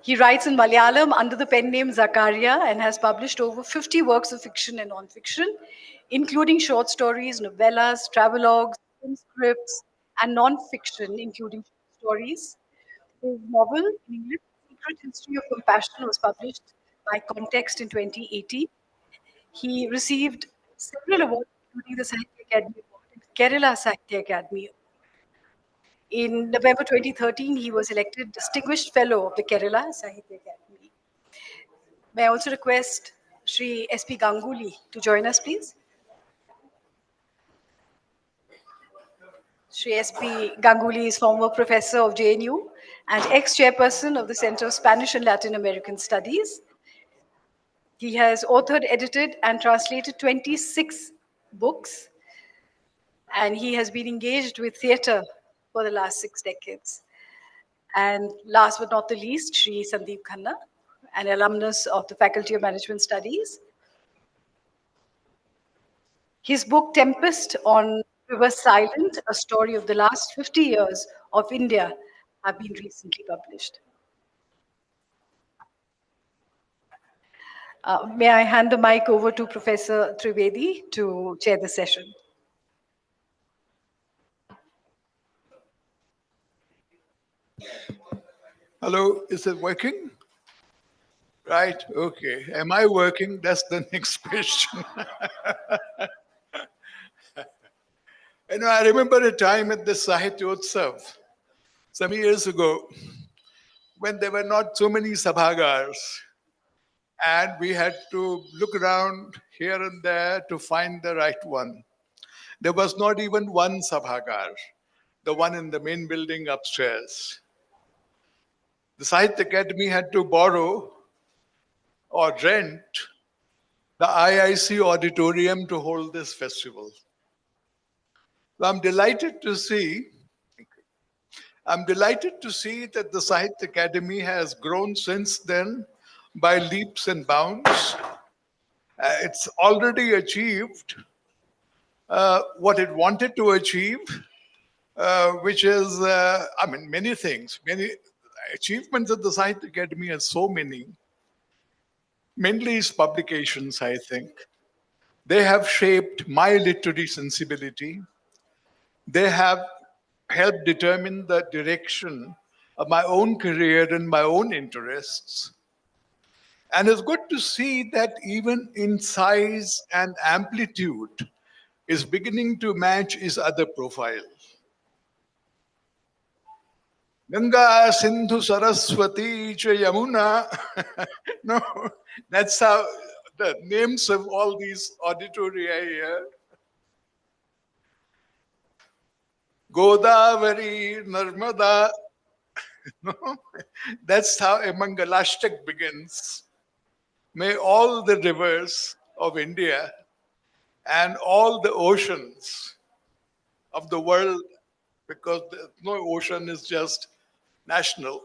He writes in Malayalam under the pen name Zakaria and has published over 50 works of fiction and non-fiction, including short stories, novellas, travelogues, film scripts, and non-fiction, including stories. His novel, in English, Secret History of Compassion, was published by Context in 2018. He received several awards, including the Sahitya Academy Award and Kerala Sahitya Academy. In November 2013, he was elected Distinguished Fellow of the Kerala Sahitya Academy. May I also request Shri S.P. Ganguly to join us, please? Shri S.P. Ganguly is former professor of JNU and ex-chairperson of the Center of Spanish and Latin American Studies. He has authored, edited, and translated 26 books, and he has been engaged with theatre for the last 6 decades. And last but not the least, Shri Sandeep Khanna, an alumnus of the Faculty of Management Studies. His book, Tempest on River Silent, a story of the last 50 years of India, have been recently published. May I hand the mic over to Professor Trivedi to chair the session. Hello, is it working? Right, okay. Am I working? That's the next question. I remember a time at the Sahityotsav some years ago when there were not so many sabhagars and we had to look around here and there to find the right one. There was not even one sabhagar, the one in the main building upstairs. The Sahitya Academy had to borrow or rent the IIC auditorium to hold this festival. So I'm delighted to see that the Sahitya Academy has grown since then by leaps and bounds. It's already achieved what it wanted to achieve, which is, many things. Many achievements of the Sahitya Academy are so many. Mainly its publications, I think. They have shaped my literary sensibility. They have helped determine the direction of my own career and my own interests. And it's good to see that even in size and amplitude is beginning to match its other profile. Ganga, Sindhu, Saraswati, Cha Yamuna. No, that's how the names of all these auditoria here. Godavari, Narmada. No, that's how a Mangalashtak begins. May all the rivers of India and all the oceans of the world, because no ocean is just national,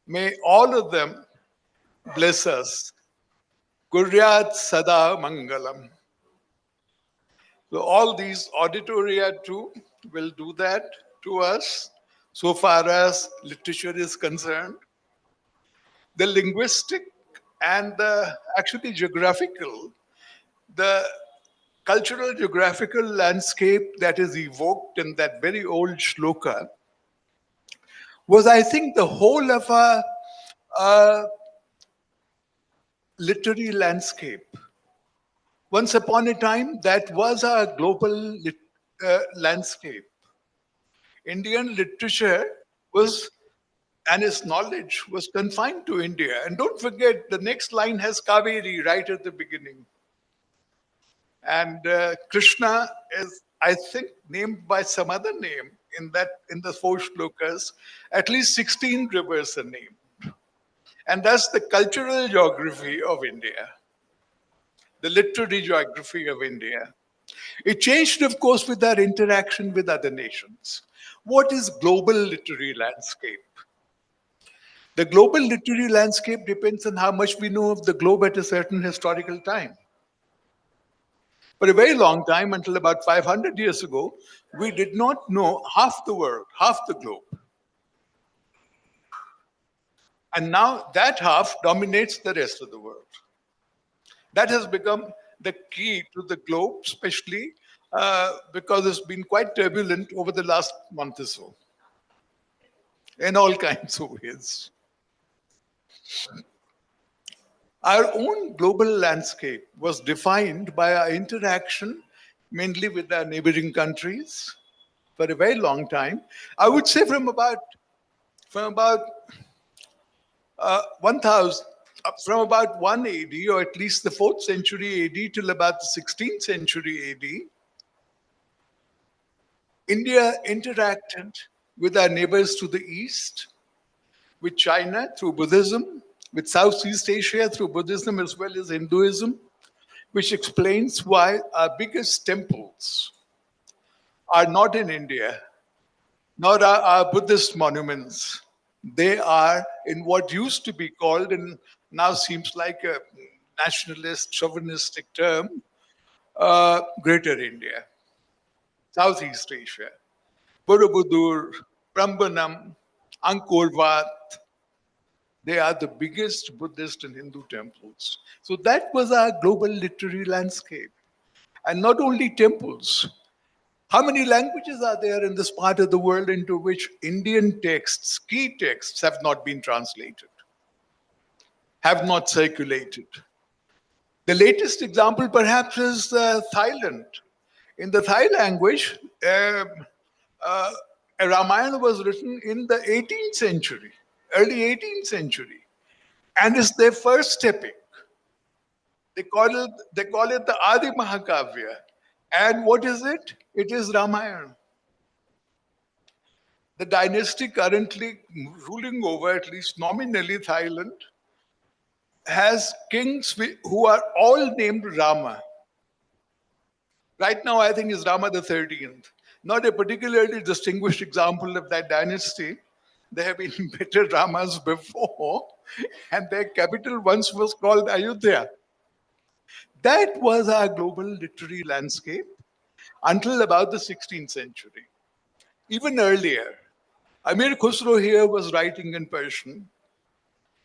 may all of them bless us. Kuryat Sada Mangalam. So all these auditoria too will do that to us so far as literature is concerned. The linguistic and the actually geographical, the cultural geographical landscape that is evoked in that very old shloka was, I think, the whole of our literary landscape. Once upon a time, that was our global landscape. Indian literature was, and its knowledge was confined to India. And don't forget, the next line has Kaveri right at the beginning. And Krishna is, I think, named by some other name in the 4 shlokas. At least 16 rivers are named. And that's the cultural geography of India, the literary geography of India. It changed, of course, with our interaction with other nations. What is global literary landscape? The global literary landscape depends on how much we know of the globe at a certain historical time. For a very long time, until about 500 years ago, we did not know half the world, half the globe. And now that half dominates the rest of the world. That has become the key to the globe, especially because it's been quite turbulent over the last month or so in all kinds of ways. Our own global landscape was defined by our interaction mainly with our neighboring countries for a very long time. I would say from about 1000, from about 1 AD, or at least the 4th century AD till about the 16th century AD, India interacted with our neighbors to the east, with China through Buddhism, with Southeast Asia through Buddhism as well as Hinduism, which explains why our biggest temples are not in India, nor are our Buddhist monuments. They are in what used to be called, and now seems like a nationalist, chauvinistic term, Greater India, Southeast Asia, Borobudur, Prambanam, Angkor Wat. They are the biggest Buddhist and Hindu temples. So that was our global literary landscape. And not only temples. How many languages are there in this part of the world into which Indian texts, key texts, have not been translated, have not circulated? The latest example, perhaps, is Thailand. In the Thai language, uh, Ramayana was written in the 18th century, early 18th century, and is their first epic. They call it the Adi Mahakavya. And what is it? It is Ramayana. The dynasty currently ruling over, at least nominally, Thailand has kings who are all named Rama. Right now, I think is Rama the 13th. Not a particularly distinguished example of that dynasty. There have been better Ramas before, and their capital once was called Ayodhya. That was our global literary landscape until about the 16th century. Even earlier, Amir Khusro here was writing in Persian.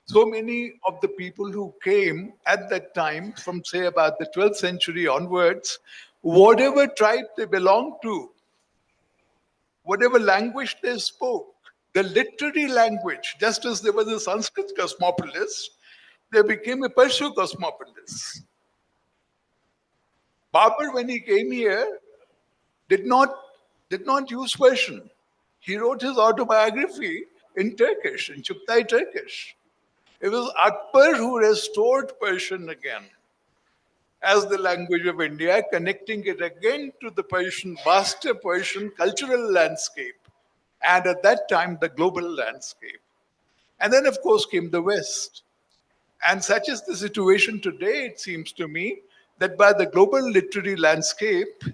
So many of the people who came at that time, from say about the 12th century onwards, whatever tribe they belonged to, whatever language they spoke, the literary language, just as there was a Sanskrit cosmopolis, they became a Persian cosmopolis. Babur, when he came here, did not did not use Persian. He wrote his autobiography in Turkish, in Chuktai Turkish. It was Akbar who restored Persian again as the language of India, connecting it again to the Persian, vaster Persian cultural landscape, and at that time, the global landscape. And then, of course, came the West. And such is the situation today, it seems to me, that by the global literary landscape,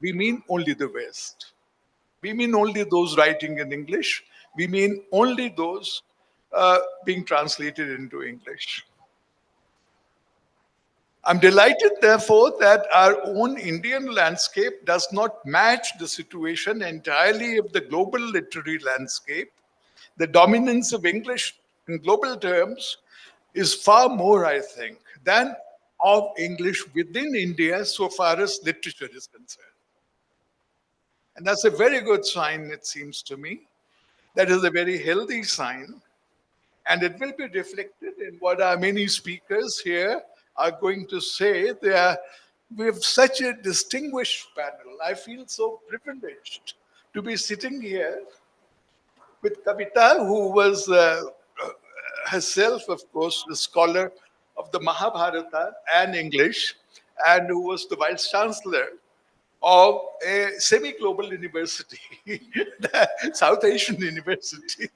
we mean only the West. We mean only those writing in English. We mean only those being translated into English. I'm delighted, therefore, that our own Indian landscape does not match the situation entirely of the global literary landscape. The dominance of English in global terms is far more, I think, than of English within India so far as literature is concerned. And that's a very good sign, it seems to me. That is a very healthy sign. And it will be reflected in what our many speakers here are going to say. We have such a distinguished panel. I feel so privileged to be sitting here with Kavita, who was herself, of course, a scholar of the Mahabharata and English, and who was the vice chancellor of a semi-global university, the South Asian University.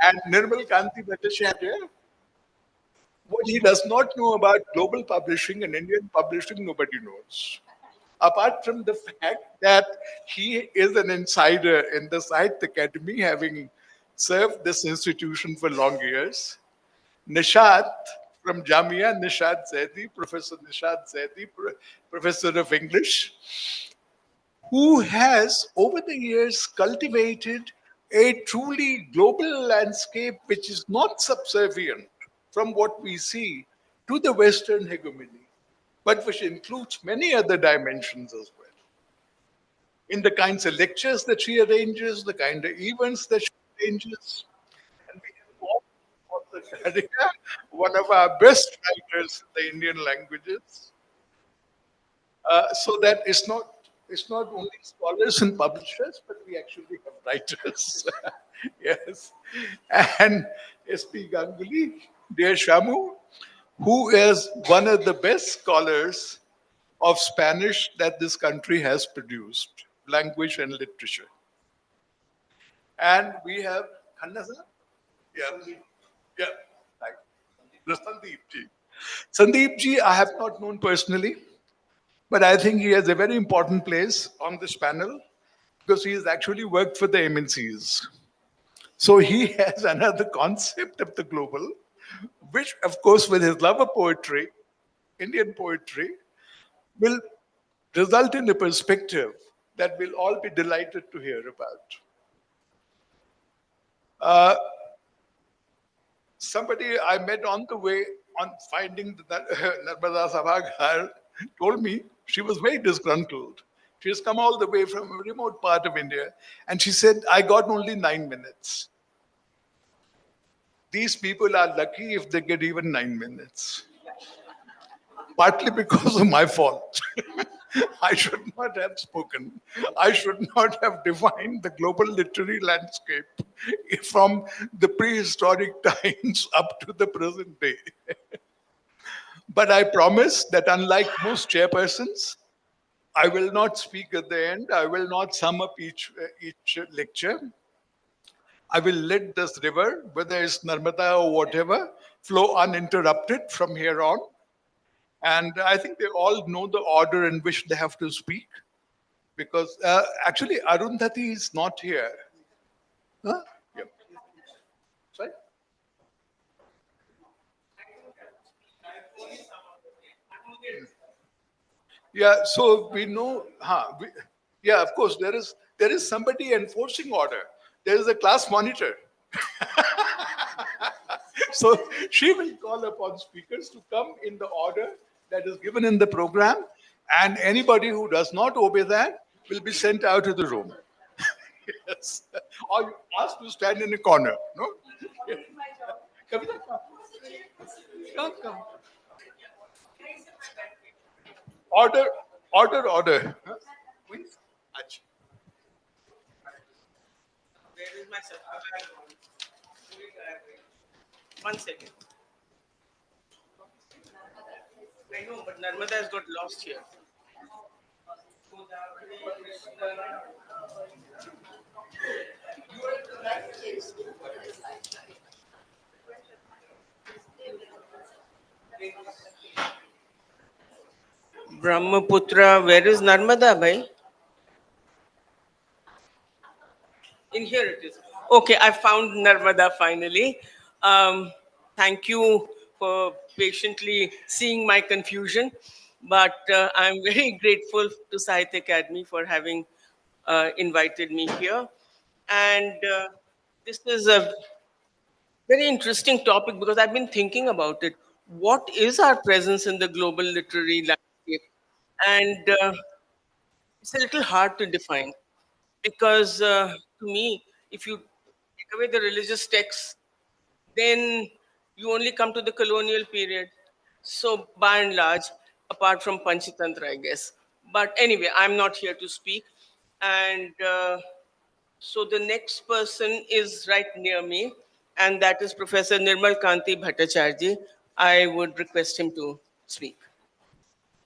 And Nirmal Kanti Bhattacharya, what he does not know about global publishing and Indian publishing, nobody knows. Apart from the fact that he is an insider in the Sahitya Academy, having served this institution for long years. Nishad from Jamia, Nishad Zaidi, Professor Nishad Zaidi, Professor of English, who has over the years cultivated a truly global landscape which is not subservient from what we see to the Western hegemony, but which includes many other dimensions as well. In the kinds of lectures that she arranges, the kind of events that she arranges, and we have all Author Karika, one of our best writers in the Indian languages. So that it's not only scholars and publishers, but we actually have writers. Yes. And S.P. Ganguly, dear Shamu, who is one of the best scholars of Spanish that this country has produced, language and literature. And we have Khanna sir? Yeah. Yeah. Right. The Sandeep ji. Sandeep ji, I have not known personally, but I think he has a very important place on this panel because he has actually worked for the MNCs. So he has another concept of the global, which, of course, with his love of poetry, Indian poetry, will result in a perspective that we'll all be delighted to hear about. Uh, Somebody I met on the way on finding the Narmada Sabhagar told me she was very disgruntled. She has come all the way from a remote part of India, and she said, I got only 9 minutes. These people are lucky if they get even 9 minutes. Partly because of my fault. I should not have spoken. I should not have defined the global literary landscape from the prehistoric times up to the present day. But I promise that unlike most chairpersons, I will not speak at the end. I will not sum up each lecture. I will let this river, whether it's Narmada or whatever, flow uninterrupted from here on. And I think they all know the order in which they have to speak because actually Arundhati is not here. Huh? Yeah. Sorry? Yeah, so we know, yeah, of course, there is somebody enforcing order. There is a class monitor. So she will call upon speakers to come in the order that is given in the program, and anybody who does not obey that will be sent out of the room. Yes. Or you asked to stand in a corner. No? Kavita, come. Order, order. Huh? Please. Ach. Where is my subscribe? One second. I know, but Narmada has got lost here. Brahmaputra, where is Narmada, bhai? In here it is. Okay, I found Narmada finally. Um, Thank you for patiently seeing my confusion. But I'm very grateful to Sahitya Academy for having invited me here. And this is a very interesting topic because I've been thinking about it. What is our presence in the global literary landscape? And it's a little hard to define because to me, if you take away the religious texts, then you only come to the colonial period. So by and large, apart from Panchatantra, I guess. But anyway, I'm not here to speak. And so the next person is right near me, and that is Professor Nirmal Kanti Bhattacharjee. I would request him to speak.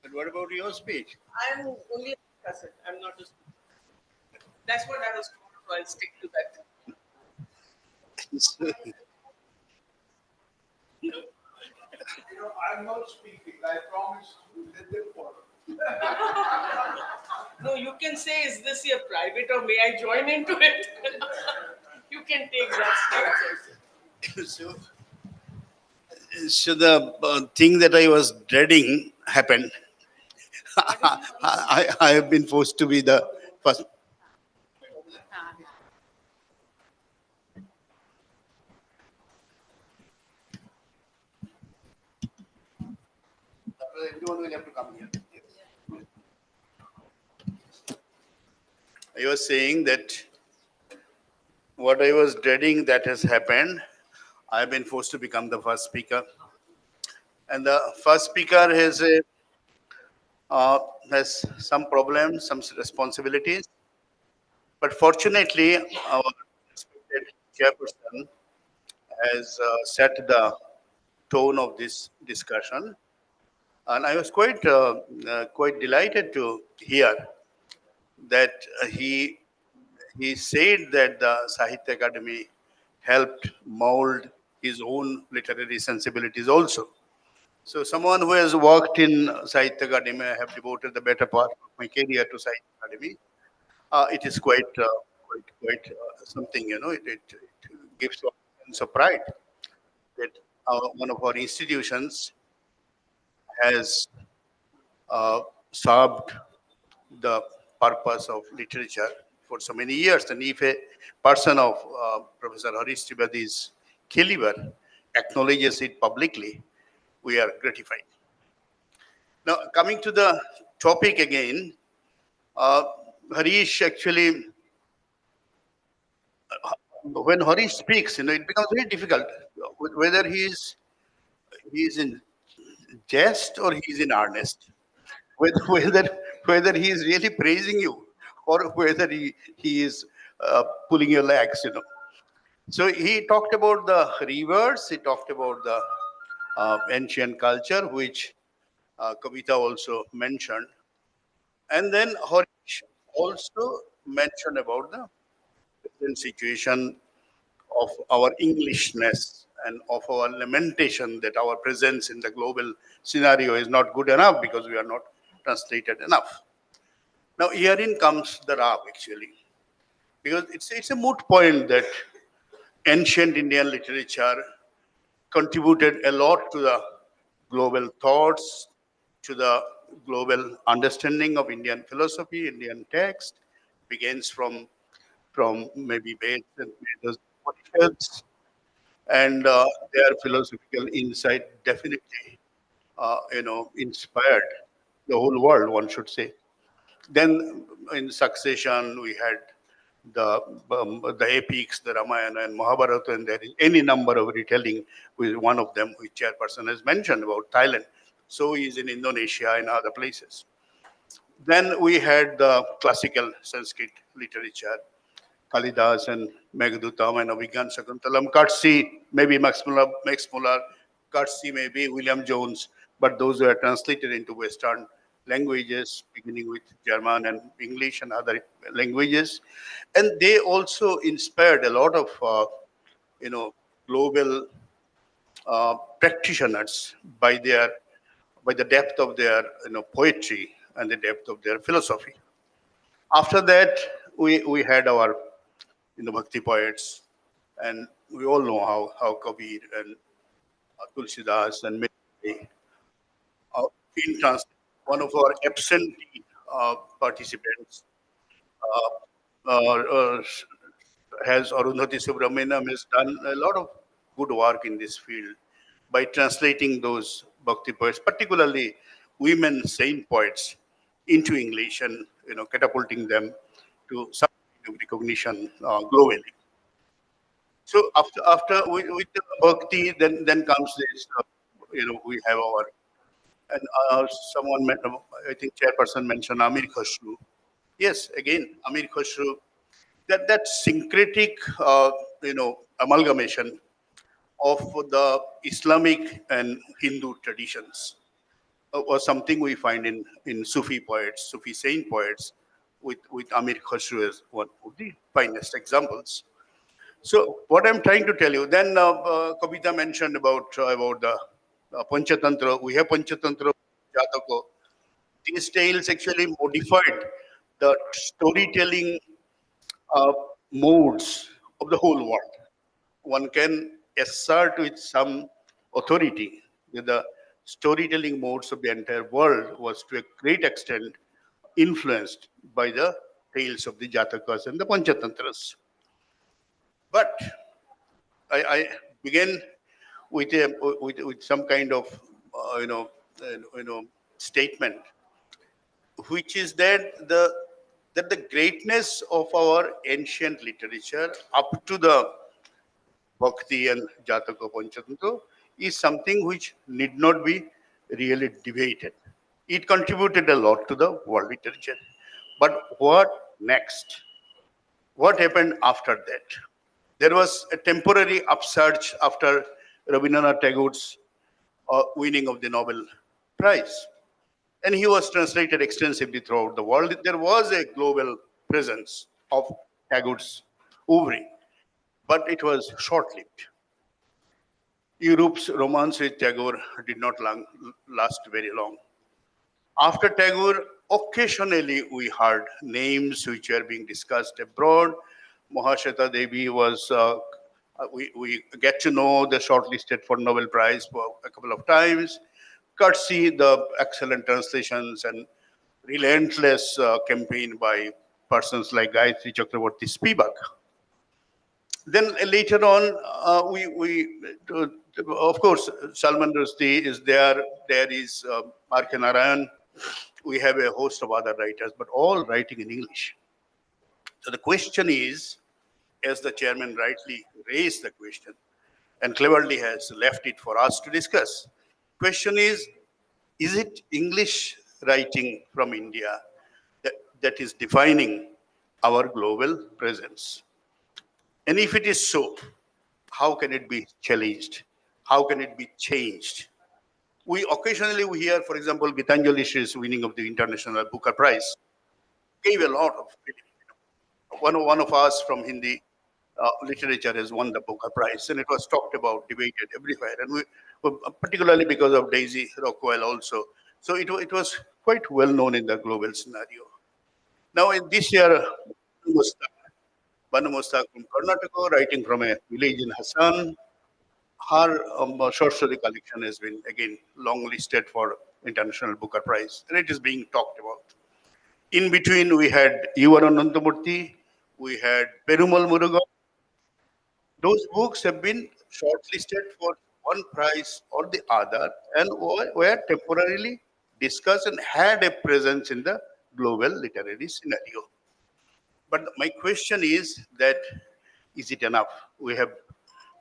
But what about your speech? I am only a discussant. I'm not a speaker. That's what I was told, so I'll stick to that. I'm not speaking. I promise you. Let them follow. No, you can say, is this your private or may I join into it? You can take that stance also. so, so the thing that I was dreading happened. I have been forced to be the first. everyone will have to come here. I was saying that what I was dreading that has happened. I've been forced to become the first speaker, and the first speaker uh, has some problems, some responsibilities. But fortunately, our respected chairperson has set the tone of this discussion, and I was quite delighted to hear that he said that the Sahitya Academy helped mold his own literary sensibilities also. So someone who has worked in Sahitya Academy, I have devoted the better part of my career to Sahitya Academy. It is quite something, it gives a sense of pride that one of our institutions has served the purpose of literature for so many years. And if a person of Professor Harish Trivedi's caliber acknowledges it publicly, we are gratified. Now, coming to the topic again, uh, Harish actually, when Harish speaks, it becomes very difficult whether he is in jest or he is in earnest, whether whether whether he is really praising you or whether he is pulling your legs. So he talked about the rivers, he talked about the ancient culture, which Kavita also mentioned. And then Harish also mentioned about the present situation of our Englishness and of our lamentation that our presence in the global scenario is not good enough because we are not translated enough. Now, herein comes the rub actually, because it's a moot point that ancient Indian literature contributed a lot to the global thoughts, to the global understanding of Indian philosophy, Indian text, begins from maybe Veds and Vedas, Upanishads, and their philosophical insight definitely, inspired the whole world, one should say. Then, in succession, we had the epics, the Ramayana and Mahabharata, and there is any number of retelling. With one of them, which chairperson has mentioned about Thailand, so is in Indonesia and other places. Then we had the classical Sanskrit literature, Kalidas and Meghadutam and Abhigyan Shakuntalam. Courtesy, maybe Max Muller, courtesy maybe William Jones, but those were translated into Western languages, beginning with German and English and other languages. And they also inspired a lot of, global practitioners by the depth of their poetry and the depth of their philosophy. After that, we had our bhakti poets, and we all know how Kabir and Tulsidas and many in trans. One of our absentee participants has Arundhati Subramaniam has done a lot of good work in this field by translating those bhakti poets, particularly women saint poets, into English and catapulting them to some kind of recognition globally. So after with the bhakti, then comes this. We have our and someone I think chairperson mentioned Amir Khusru. Yes, again Amir Khusru. That syncretic amalgamation of the Islamic and Hindu traditions was something we find in Sufi poets, Sufi saint poets, with Amir Khusru as one of the finest examples. So what I'm trying to tell you, then Kavita mentioned about the Panchatantra. We have Panchatantra, Jatako. These tales actually modified the storytelling uh, modes of the whole world. One can assert with some authority that the storytelling modes of the entire world was to a great extent influenced by the tales of the Jatakas and the Panchatantras. But I began with some kind of uh, you know you know statement, which is that the greatness of our ancient literature up to the Bhakti and Jataka Panchatantra is something which need not be really debated. It contributed a lot to the world literature. But what next? What happened after that? There was a temporary upsurge after Rabindranath Tagore's winning of the Nobel Prize. And he was translated extensively throughout the world. There was a global presence of Tagore's oeuvre, but it was short lived. Europe's romance with Tagore did not last very long. After Tagore, occasionally we heard names which were being discussed abroad. Mahashweta Devi was, we get to know the shortlisted for Nobel Prize for a couple of times. Courtesy the excellent translations and relentless campaign by persons like Gayatri Chakraborty Spivak. Then later on, of course, Salman Rushdie is there. There is R.K. Narayan. We have a host of other writers, but all writing in English. So the question is, as the chairman rightly raised the question, and cleverly has left it for us to discuss. Question is it English writing from India that is defining our global presence? And if it is so, how can it be challenged? How can it be changed? We occasionally we hear, for example, Gitanjali Shri's winning of the International Booker Prize gave a lot of credit. One of us from Hindi literature has won the Booker Prize, and it was talked about, debated everywhere, and particularly because of Daisy Rockwell also. So it was quite well known in the global scenario. Now, in this year, Banu Mustaq from Karnataka, writing from a village in Hassan, her short story collection has been again long listed for International Booker Prize, and it is being talked about. In between, we had Yuvan Anantamurthy, we had Perumal Murugan. Those books have been shortlisted for one prize or the other and were temporarily discussed and had a presence in the global literary scenario. But my question is it enough? We have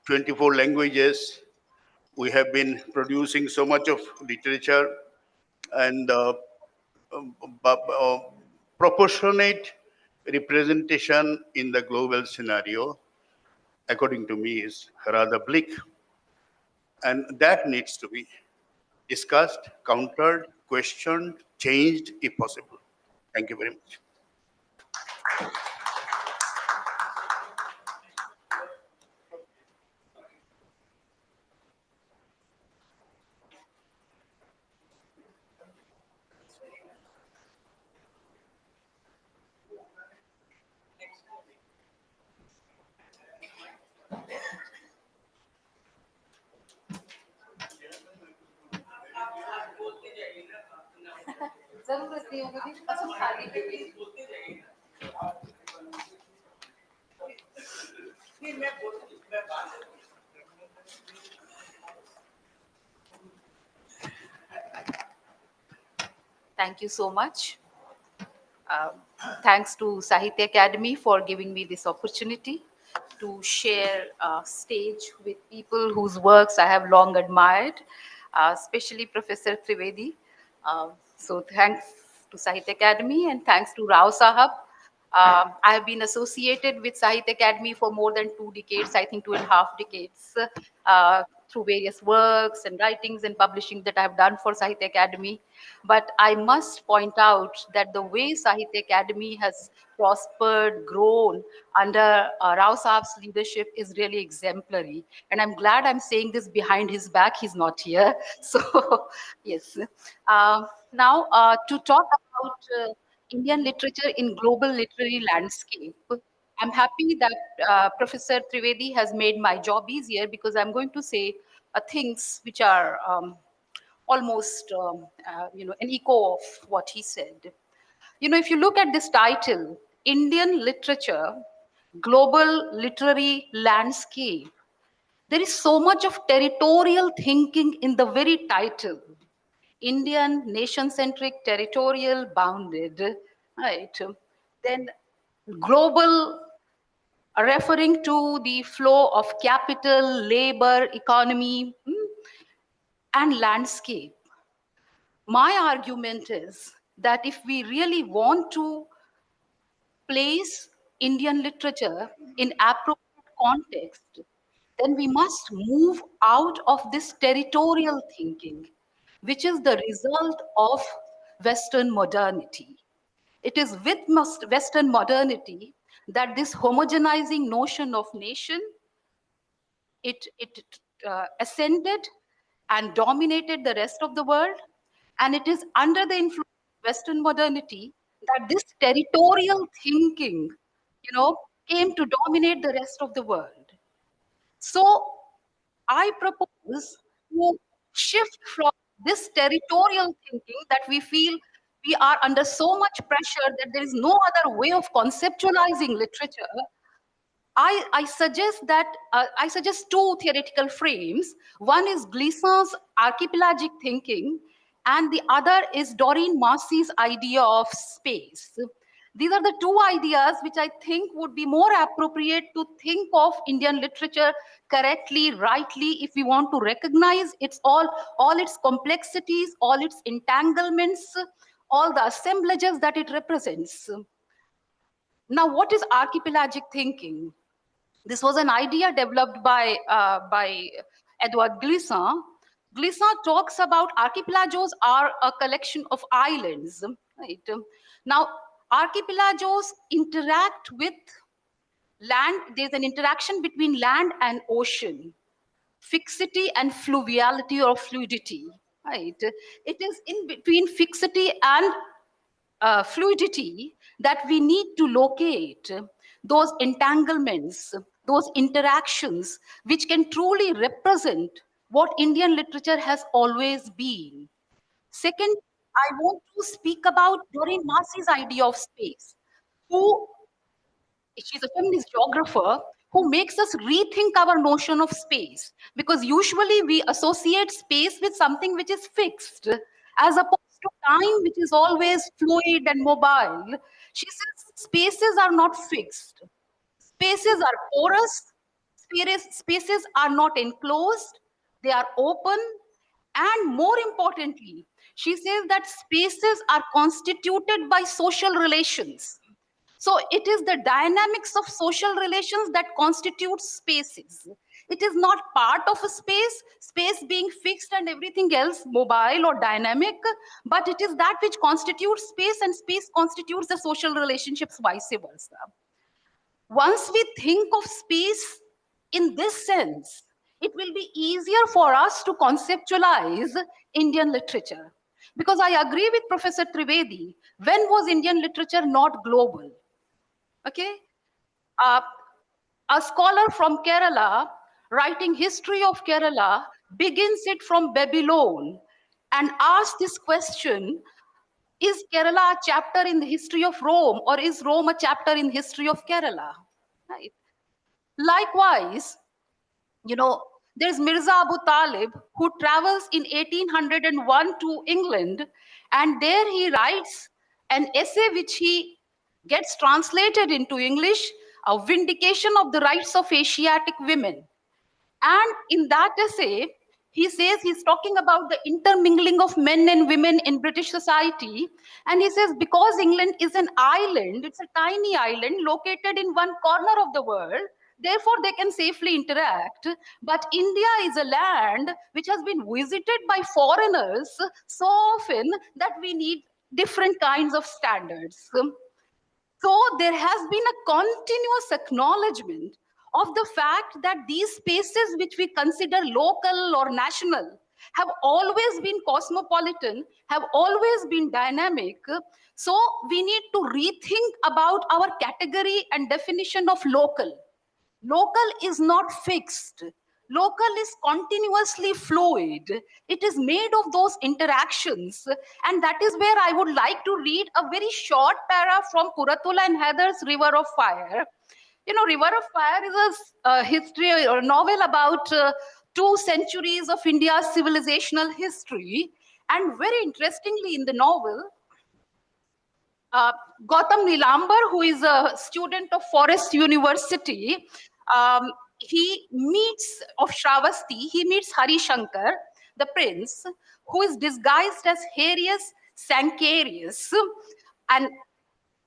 24 languages. We have been producing so much of literature and uh, proportionate representation in the global scenario, according to me, is rather bleak. And that needs to be discussed, countered, questioned, changed if possible. Thank you very much. Thank you so much. Uh, Thanks to Sahitya Academy for giving me this opportunity to share stage with people whose works I have long admired, especially Professor Trivedi. So thanks to Sahitya Academy and thanks to Rao Sahab. I have been associated with Sahitya Academy for more than 2 decades, I think 2.5 decades, through various works and writings and publishing that I have done for Sahitya Academy. But I must point out that the way Sahitya Academy has prospered, grown under Rao Saab's leadership is really exemplary. And I'm glad I'm saying this behind his back. He's not here. So, yes. Now, to talk about Indian literature in global literary landscape, I'm happy that Professor Trivedi has made my job easier because I'm going to say things which are almost an echo of what he said. If you look at this title, Indian Literature, Global Literary Landscape, there is so much of territorial thinking in the very title. Indian, nation-centric, territorial, bounded, right? Then global, referring to the flow of capital, labor, economy, and landscape. My argument is that if we really want to place Indian literature in appropriate context, then we must move out of this territorial thinking, which is the result of Western modernity. It is with Western modernity that this homogenizing notion of nation, it ascended and dominated the rest of the world. And it is under the influence of Western modernity that this territorial thinking, came to dominate the rest of the world. So I propose to shift from this territorial thinking that we feel we are under so much pressure that there is no other way of conceptualizing literature. I suggest two theoretical frames. One is Glissant's archipelagic thinking, and the other is Doreen Marcy's idea of space. These are the two ideas which I think would be more appropriate to think of Indian literature correctly, rightly, if we want to recognize all its complexities, all its entanglements, all the assemblages that it represents. Now, what is archipelagic thinking? This was an idea developed by Edward Glissant. Glissant talks about archipelagos are a collection of islands. Right? Now, archipelagos interact with land. There's an interaction between land and ocean, fixity and fluviality or fluidity. Right? It is in between fixity and fluidity that we need to locate those entanglements, those interactions, which can truly represent what Indian literature has always been. Second, I want to speak about Doreen Marcy's idea of space, who she's a feminist geographer who makes us rethink our notion of space, because usually we associate space with something which is fixed as opposed to time, which is always fluid and mobile. She says spaces are not fixed, spaces are porous, spaces are not enclosed, they are open, and more importantly, she says that spaces are constituted by social relations. So it is the dynamics of social relations that constitute spaces. It is not part of a space being fixed and everything else mobile or dynamic, but it is that which constitutes space, and space constitutes the social relationships, vice versa. Once we think of space in this sense, it will be easier for us to conceptualize Indian literature. Because I agree with Professor Trivedi, when was Indian literature not global? Okay, a scholar from Kerala writing history of Kerala begins it from Babylon and asks this question: is Kerala a chapter in the history of Rome, or is Rome a chapter in history of Kerala? Right. Likewise, there's Mirza Abu Talib, who travels in 1801 to England, and there he writes an essay which he gets translated into English, a vindication of the rights of Asiatic women. And in that essay, he says he's talking about the intermingling of men and women in British society. And he says, because England is an island, it's a tiny island located in one corner of the world, therefore they can safely interact. But India is a land which has been visited by foreigners so often that we need different kinds of standards. So there has been a continuous acknowledgement of the fact that these spaces which we consider local or national have always been cosmopolitan, have always been dynamic. So we need to rethink about our category and definition of local. Local is not fixed. Local is continuously fluid. It is made of those interactions. And that is where I would like to read a very short para from Kuratula and Heather's River of Fire. River of Fire is a history or a novel about 2 centuries of India's civilizational history. And very interestingly, in the novel, Gautam Nilambar, who is a student of Forest University, um, he meets of Shravasti, he meets Hari Shankar, the prince, who is disguised as Harius Sancarius. And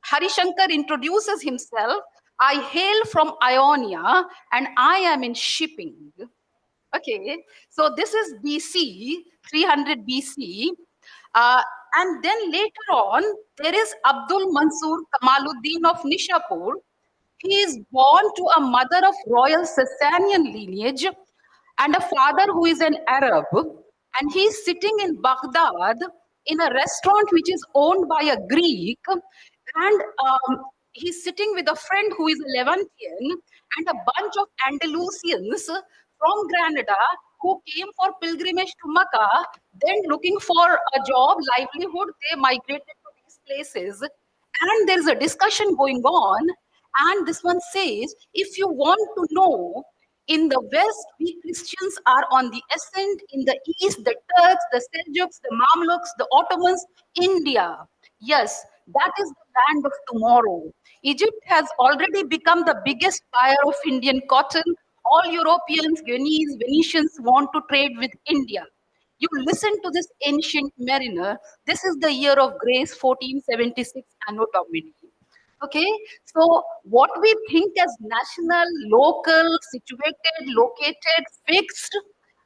Hari Shankar introduces himself. I hail from Ionia and I am in shipping. Okay, so this is BC, 300 BC. Uh, and then later on, there is Abdul Mansur Kamaluddin of Nishapur. He is born to a mother of royal Sasanian lineage and a father who is an Arab. And he is sitting in Baghdad in a restaurant which is owned by a Greek. And he's sitting with a friend who is a Levantian and a bunch of Andalusians from Granada who came for pilgrimage to Makkah, then looking for a job, livelihood, they migrated to these places. And there's a discussion going on. And this one says, if you want to know, in the West, we Christians are on the ascent. In the East, the Turks, the Seljuks, the Mamluks, the Ottomans, India. Yes, that is the land of tomorrow. Egypt has already become the biggest buyer of Indian cotton. All Europeans, Guineas, Venetians want to trade with India. You listen to this ancient mariner. This is the year of grace 1476 Anno Domini. Okay, so what we think as national, local, situated, located, fixed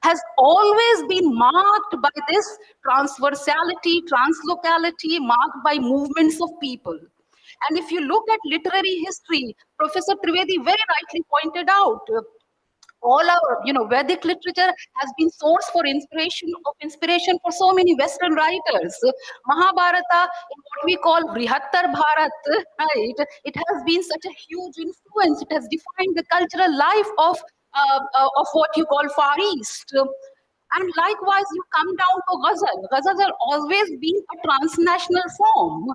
has always been marked by this transversality, translocality, marked by movements of people. And if you look at literary history, Professor Trivedi very rightly pointed out, all our Vedic literature has been source for inspiration for so many Western writers. Mahabharata, in what we call Brihattar Bharat, right, it has been such a huge influence. It has defined the cultural life of what you call Far East. And likewise, you come down to ghazal. Ghazals have always been a transnational form,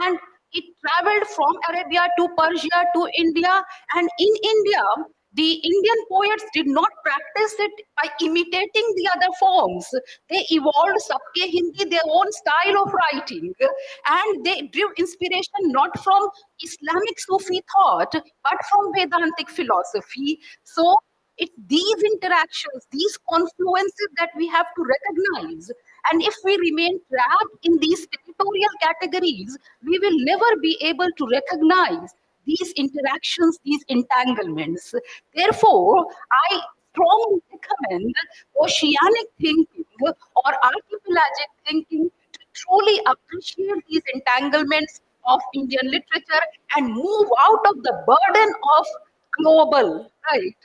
and it traveled from Arabia to Persia to India. And in India, the Indian poets did not practice it by imitating the other forms. They evolved Sabke Hindi, their own style of writing, and they drew inspiration not from Islamic Sufi thought, but from Vedantic philosophy. So it's these interactions, these confluences that we have to recognize. And if we remain trapped in these territorial categories, we will never be able to recognize these interactions, these entanglements. Therefore, I strongly recommend oceanic thinking or archipelagic thinking to truly appreciate these entanglements of Indian literature and move out of the burden of global, right?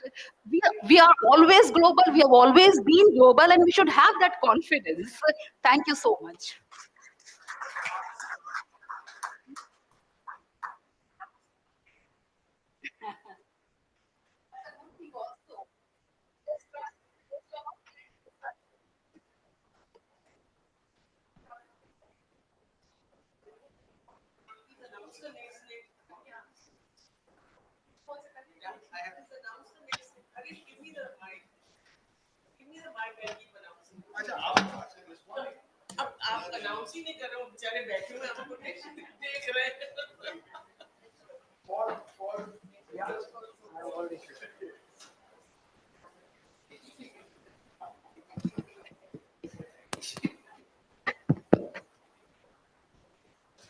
We are always global, we have always been global, and we should have that confidence. Thank you so much. आप announce ही नहीं कर रहे हो बेचारे बैठे हुए आपको देख रहे हैं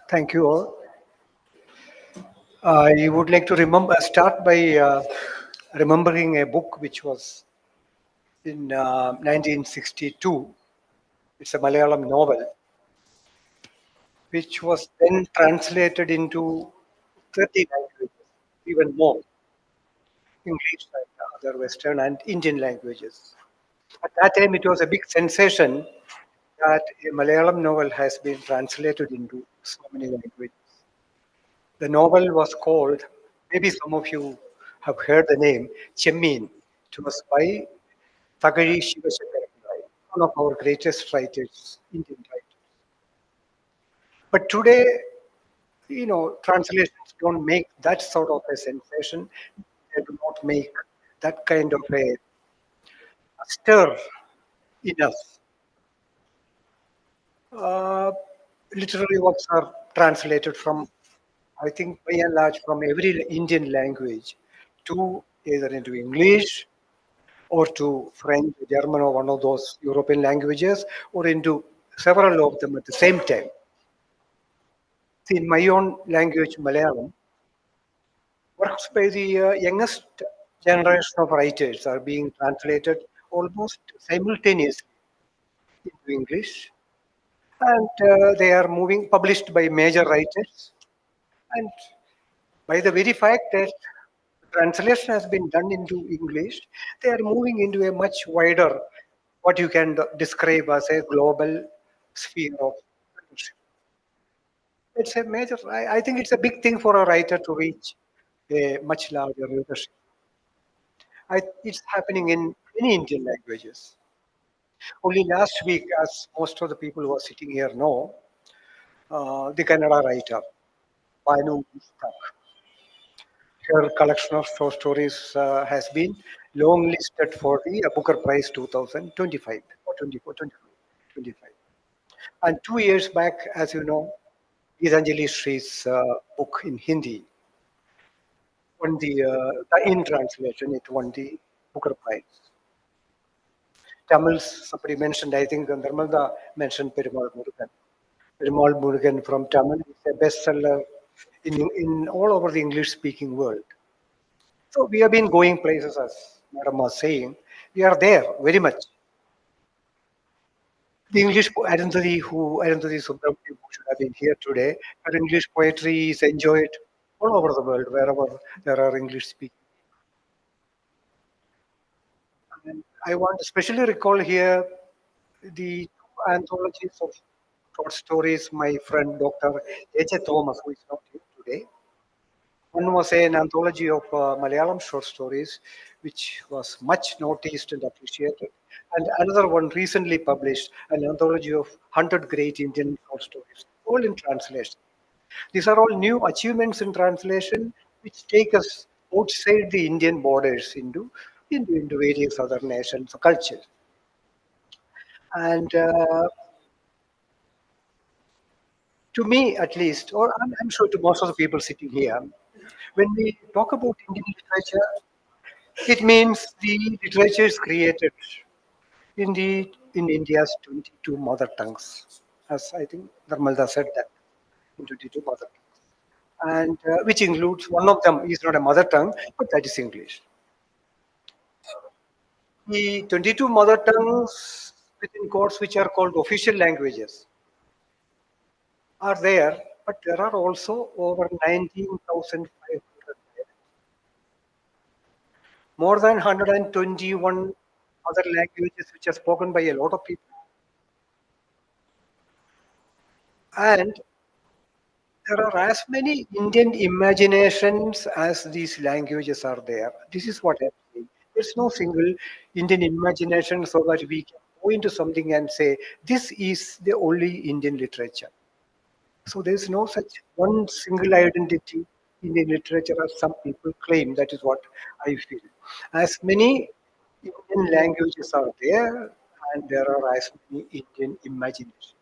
Thank you all. I would like to start by remembering a book which was in 1962. It's a Malayalam novel, which was then translated into 30 languages, even more, English and other Western and Indian languages. At that time, it was a big sensation that a Malayalam novel has been translated into so many languages. The novel was called, maybe some of you have heard the name, Chemmin. It was by Thagari Shivashankar, one of our greatest writers, Indian writers. But today, translations don't make that sort of a sensation. They do not make that kind of a stir in us. Uh, Literary works are translated from, I think, by and large, from every Indian language to either into English or to French, German, or one of those European languages, or into several of them at the same time. See, in my own language, Malayalam, works by the youngest generation of writers are being translated almost simultaneously into English, and they are moving published by major writers. And by the very fact that translation has been done into English, they are moving into a much wider, what you can describe as a global sphere of readership. It's a major, I think it's a big thing for a writer to reach a much larger readership. It's happening in many Indian languages. Only last week, as most of the people who are sitting here know, the Kannada writer, Banu Mustak, her collection of short stories has been long listed for the Booker Prize 2025 or 24, 25. And 2 years back, as you know, Gitanjali Sri's book in Hindi won in translation, it won the Booker Prize. Tamils, somebody mentioned, I think Narmada mentioned Perumal Murugan. Perumal Murugan from Tamil is a bestseller in all over the English speaking world. So we have been going places, as Madam was saying. We are there very much. The English Arundhati Subramanian, who should have been here today, her English poetry is enjoyed all over the world, wherever there are English speaking. And I want to especially recall here the two anthologies of short stories my friend Dr. H. A. Thomas, who is not here today. One was an anthology of Malayalam short stories, which was much noticed and appreciated. And another one recently published, an anthology of 100 great Indian short stories, all in translation. These are all new achievements in translation, which take us outside the Indian borders into various other nations or cultures. And to me, at least, or I'm sure to most of the people sitting here, when we talk about Indian literature, it means the literature is created in India's 22 mother tongues, as I think Narmada said that, in 22 mother tongues, and which includes one of them is not a mother tongue, but that is English. The 22 mother tongues within courts, which are called official languages, are there, but there are also over 19,500, more than 121 other languages which are spoken by a lot of people. And there are as many Indian imaginations as these languages are there. This is what I'm saying. There's no single Indian imagination so that we can go into something and say, this is the only Indian literature. So there's no such one single identity in the literature as some people claim. That is what I feel. As many Indian languages are there, and there are as many Indian imaginations.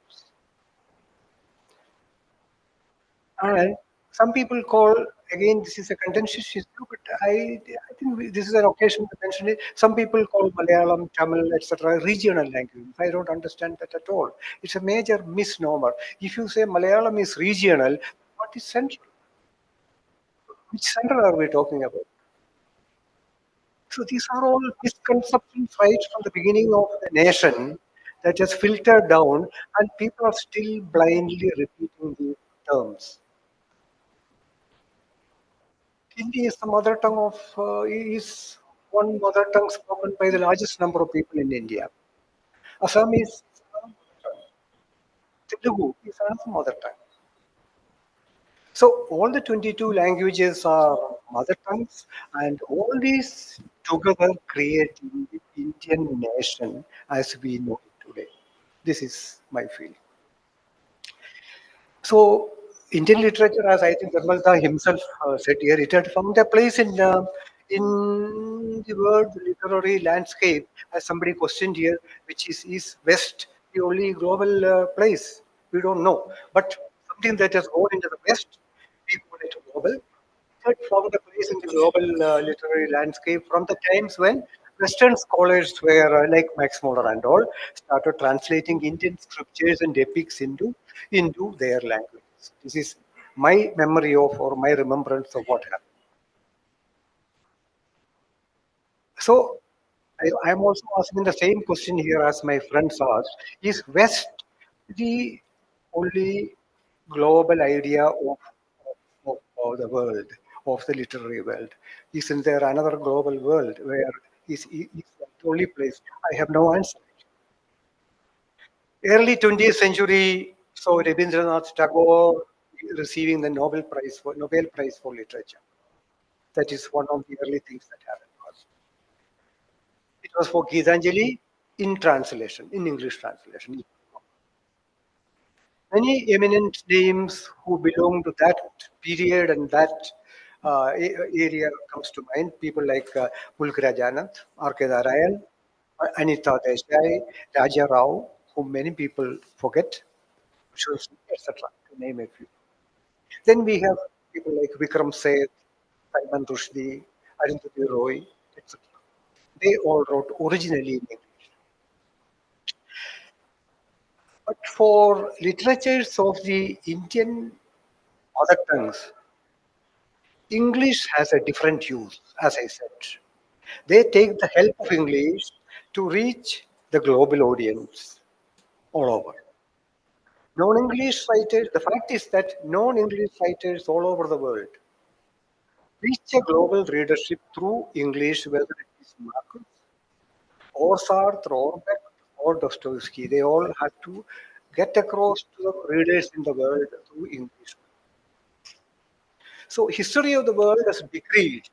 And some people call, again, this is a contentious issue, but I think this is an occasion to mention it. Some people call Malayalam, Tamil, etc. regional language. I don't understand that at all. It's a major misnomer. If you say Malayalam is regional, what is central? Which central are we talking about? So these are all misconceptions right from the beginning of the nation that has filtered down, and people are still blindly repeating the terms. Hindi is the mother tongue of is one mother tongue spoken by the largest number of people in India. Assamese is another mother tongue. Telugu is another mother tongue. So all the 22 languages are mother tongues, and all these together create the Indian nation as we know it today. This is my feeling. So Indian literature, as I think Dharmalda himself said here, it had found a place in the world literary landscape, as somebody questioned here, which is West the only global place? We don't know. But something that has gone into the West, we call it global. It found a place in the global literary landscape from the times when Western scholars were like Max Muller and all started translating Indian scriptures and epics into their languages. This is my memory of or my remembrance of what happened. So I'm also asking the same question here as my friends asked. Is West the only global idea of the world, of the literary world? Isn't there another global world where is that the only place? I have no answer. Early 20th century saw Rabindranath Tagore receiving the Nobel Prize for Literature. That is one of the early things that happened. It was for Gitanjali in translation, in English translation. Many eminent names who belong to that period and that area comes to mind. People like Pulkraj Anand, R.K. Narayan, Anita Desai, Raja Rao, whom many people forget, etc. To name a few. Then we have people like Vikram Seth, Salman Rushdie, Arundhati Roy, etc. They all wrote originally in English. But for literatures of the Indian mother tongues, English has a different use, as I said. They take the help of English to reach the global audience all over. Non-English writers, the fact is that non-English writers all over the world reach a global readership through English, whether it is Marcus or Sartre or Beck or Dostoevsky. They all have to get across to the readers in the world through English. So history of the world has decreed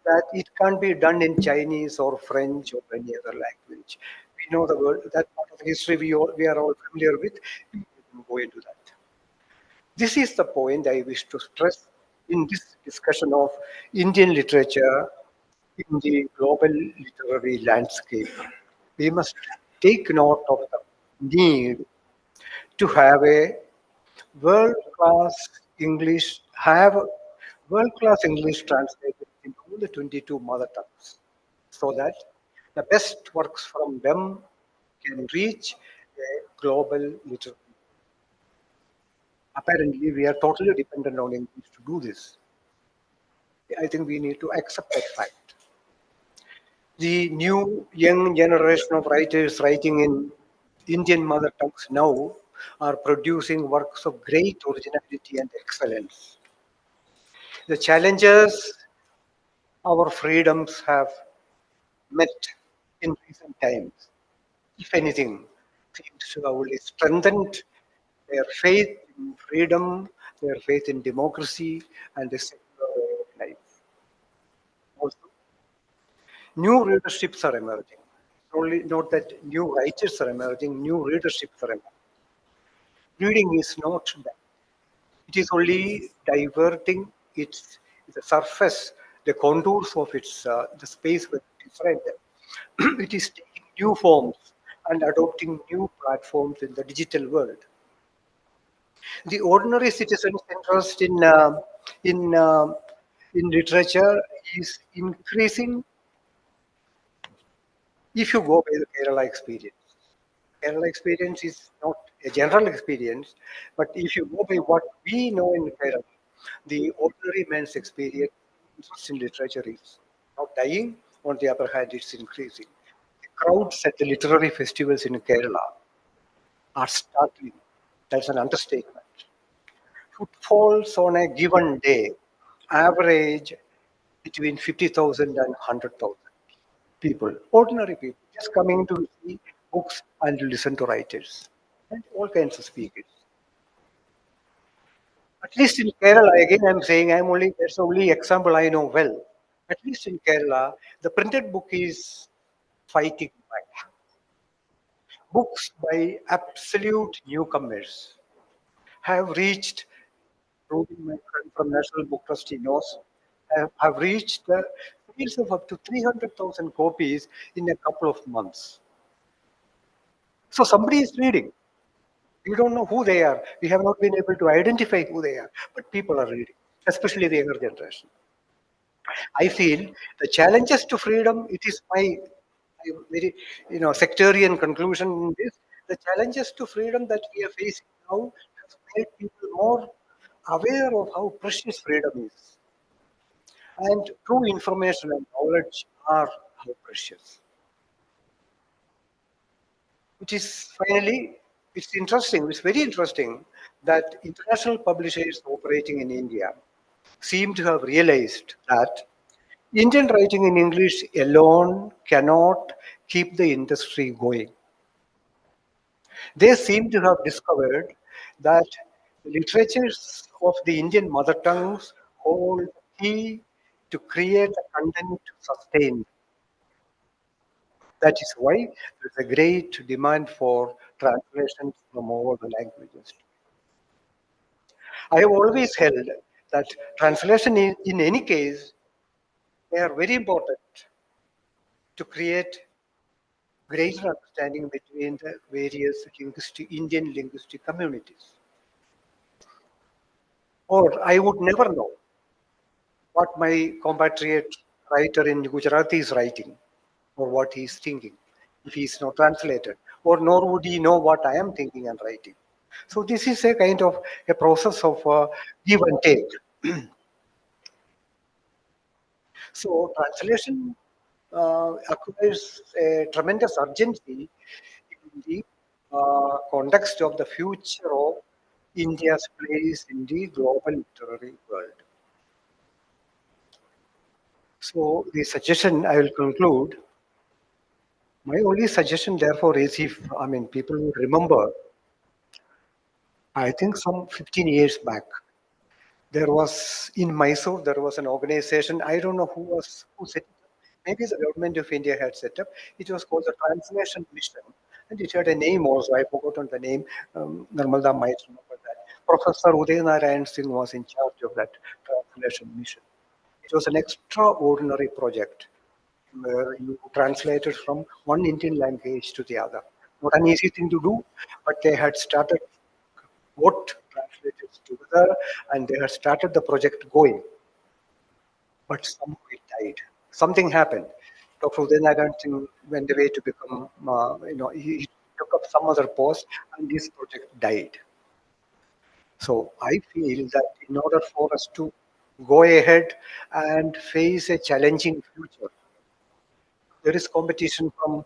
that it can't be done in Chinese or French or any other language. We know the world, that part of the history we are all familiar with. We can go into that. This is the point I wish to stress in this discussion of Indian literature in the global literary landscape. We must take note of the need to have a world-class have world-class English translated into all the 22 mother tongues so that the best works from them can reach a global literature. Apparently, we are totally dependent on English to do this. I think we need to accept that fact. The new young generation of writers writing in Indian mother tongues now are producing works of great originality and excellence. The challenges our freedoms have met in recent times, if anything, seems to have only strengthened their faith in freedom, their faith in democracy, and the secular way of life. Also, new readerships are emerging. Only not that new writers are emerging, new readerships are emerging. Reading is not bad. It is only diverting the surface, the contours of the space where it is read. It is taking new forms and adopting new platforms in the digital world. The ordinary citizen's interest in uh, in literature is increasing if you go by the Kerala experience. Kerala experience is not a general experience, but if you go by what we know in Kerala, the ordinary man's experience, interest in literature is not dying. On the other hand, it's increasing. The crowds at the literary festivals in Kerala are startling. That's an understatement. Footfalls on a given day average between 50,000 and 100,000 people, ordinary people, just coming to see books and listen to writers and all kinds of speakers. At least in Kerala, again, I'm saying that's the only example I know well. At least in Kerala, the printed book is fighting back. Books by absolute newcomers have reached, Ruby, my friend from National Book Trust, he knows, have reached the sales of up to 300,000 copies in a couple of months. So somebody is reading. We don't know who they are. We have not been able to identify who they are, but people are reading, especially the younger generation. I feel the challenges to freedom, it is my very sectarian conclusion in this. The challenges to freedom that we are facing now has made people more aware of how precious freedom is. And true information and knowledge are how precious. Which is finally, it's interesting, it's very interesting that international publishers operating in India seem to have realized that Indian writing in English alone cannot keep the industry going. They seem to have discovered that the literatures of the Indian mother tongues hold key to create the content to sustain. That is why there is a great demand for translations from all the languages. I have always held that translation in any case, they are very important to create greater understanding between the various Indian linguistic communities. Or I would never know what my compatriot writer in Gujarati is writing or what he is thinking if he is not translated, or nor would he know what I am thinking and writing. So this is a kind of a process of give and take. So translation acquires a tremendous urgency in the context of the future of India's place in the global literary world. So the suggestion I will conclude. My only suggestion, therefore, is if people would remember, I think some 15 years back, there was in Mysore, there was an organization. I don't know who set it up. Maybe the government of India had set up. It was called the Translation Mission, and it had a name also. I forgotten the name. Narmada might remember that. Professor Uday Narayan Singh was in charge of that translation mission. It was an extraordinary project where you translated from one Indian language to the other. Not an easy thing to do, but they had started both translators together and they had started the project going. But somehow it died. Something happened. Dr. Udayanarayan Singh went away to become, he took up some other post and this project died. So I feel that in order for us to go ahead and face a challenging future, there is competition from,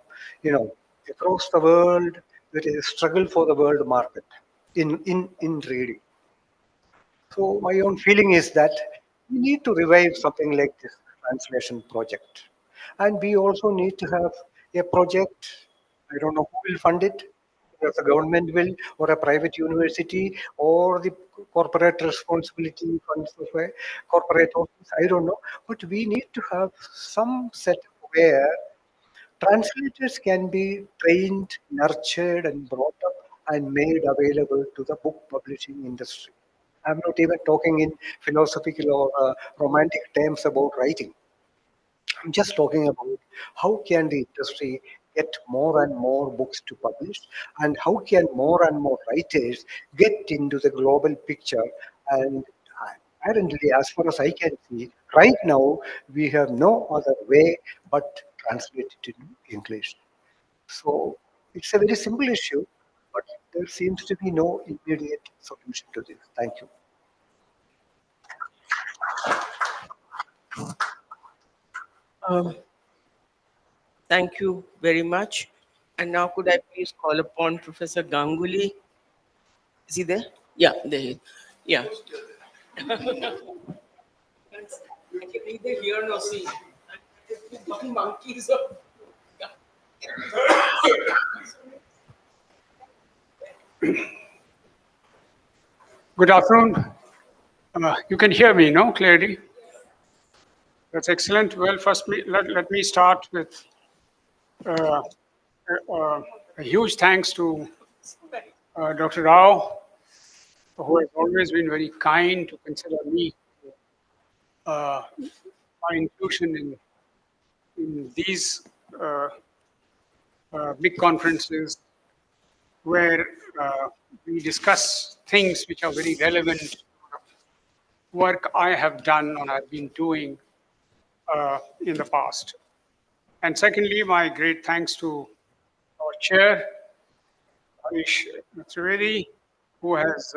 across the world. There is a struggle for the world market in reading. So my own feeling is that we need to revive something like this translation project. And we also need to have a project. I don't know who will fund it, whether the government will, or a private university, or the corporate responsibility funds of a corporate office. I don't know. But we need to have some setup where translators can be trained, nurtured, and brought up and made available to the book publishing industry. I'm not even talking in philosophical or romantic terms about writing. I'm just talking about how can the industry get more and more books to publish and how can more and more writers get into the global picture. And apparently, as far as I can see, right now we have no other way but translate it into English. So it's a very simple issue, but there seems to be no immediate solution to this. Thank you. Um, Thank you very much. And now could I please call upon Professor Ganguly? Is he there? Yeah, there he is. Yeah. I can neither hear nor see. Two monkeys. Good afternoon. You can hear me, no, clearly? That's excellent. Well, first, let me start with uh, a huge thanks to Dr. Rao, who has always been very kind to consider me, my inclusion in these big conferences where we discuss things which are very relevant to the work I have done or I've been doing in the past. And secondly, my great thanks to our chair, Harish Trivedi, who has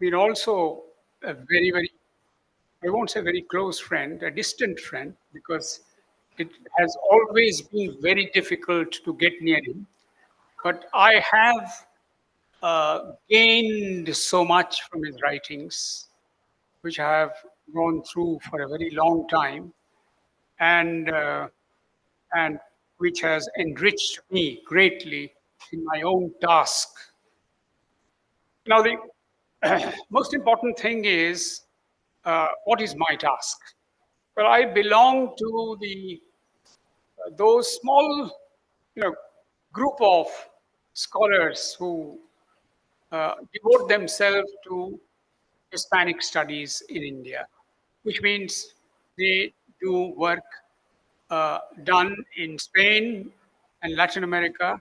been also a very, very, I won't say very close friend, a distant friend, because it has always been very difficult to get near him. But I have gained so much from his writings, which I have gone through for a very long time, and and which has enriched me greatly in my own task. Now, the most important thing is what is my task? Well, I belong to the those small, you know, group of scholars who devote themselves to Hispanic studies in India, which means they do work done in Spain and Latin America,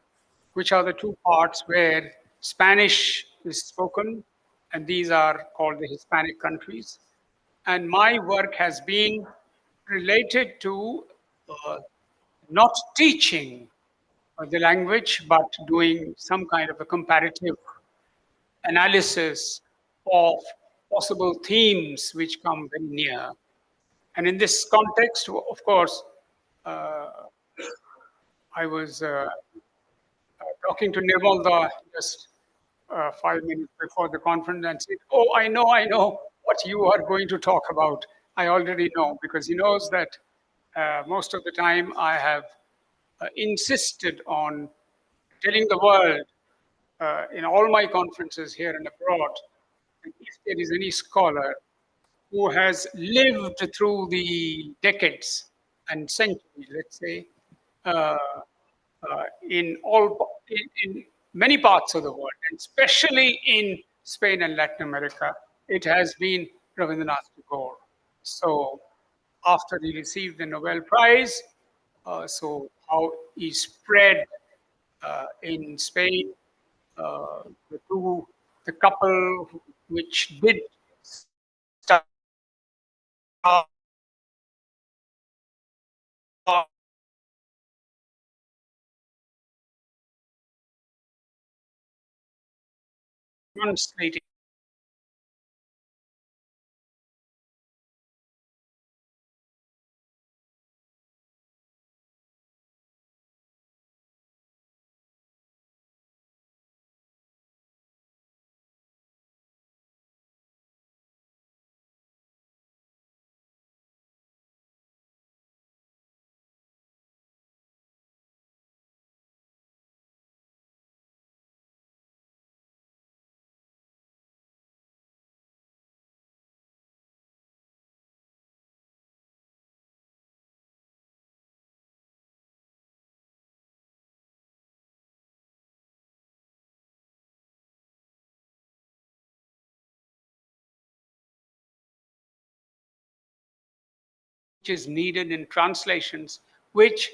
which are the two parts where Spanish is spoken, and these are called the Hispanic countries. And my work has been related to uh, not teaching the language, but doing some kind of a comparative analysis of possible themes which come very near. And in this context, of course, uh, I was talking to Nirmalda just 5 minutes before the conference and said, "Oh, I know what you are going to talk about. I already know," because he knows that most of the time I have insisted on telling the world in all my conferences here and abroad, that if there is any scholar who has lived through the decades and centuries, let's say, uh, in many parts of the world, and especially in Spain and Latin America, it has been Rabindranath Tagore. So after he received the Nobel Prize, so how he spread in Spain, uh, the two, the couple which did start translating which is needed in translations, which,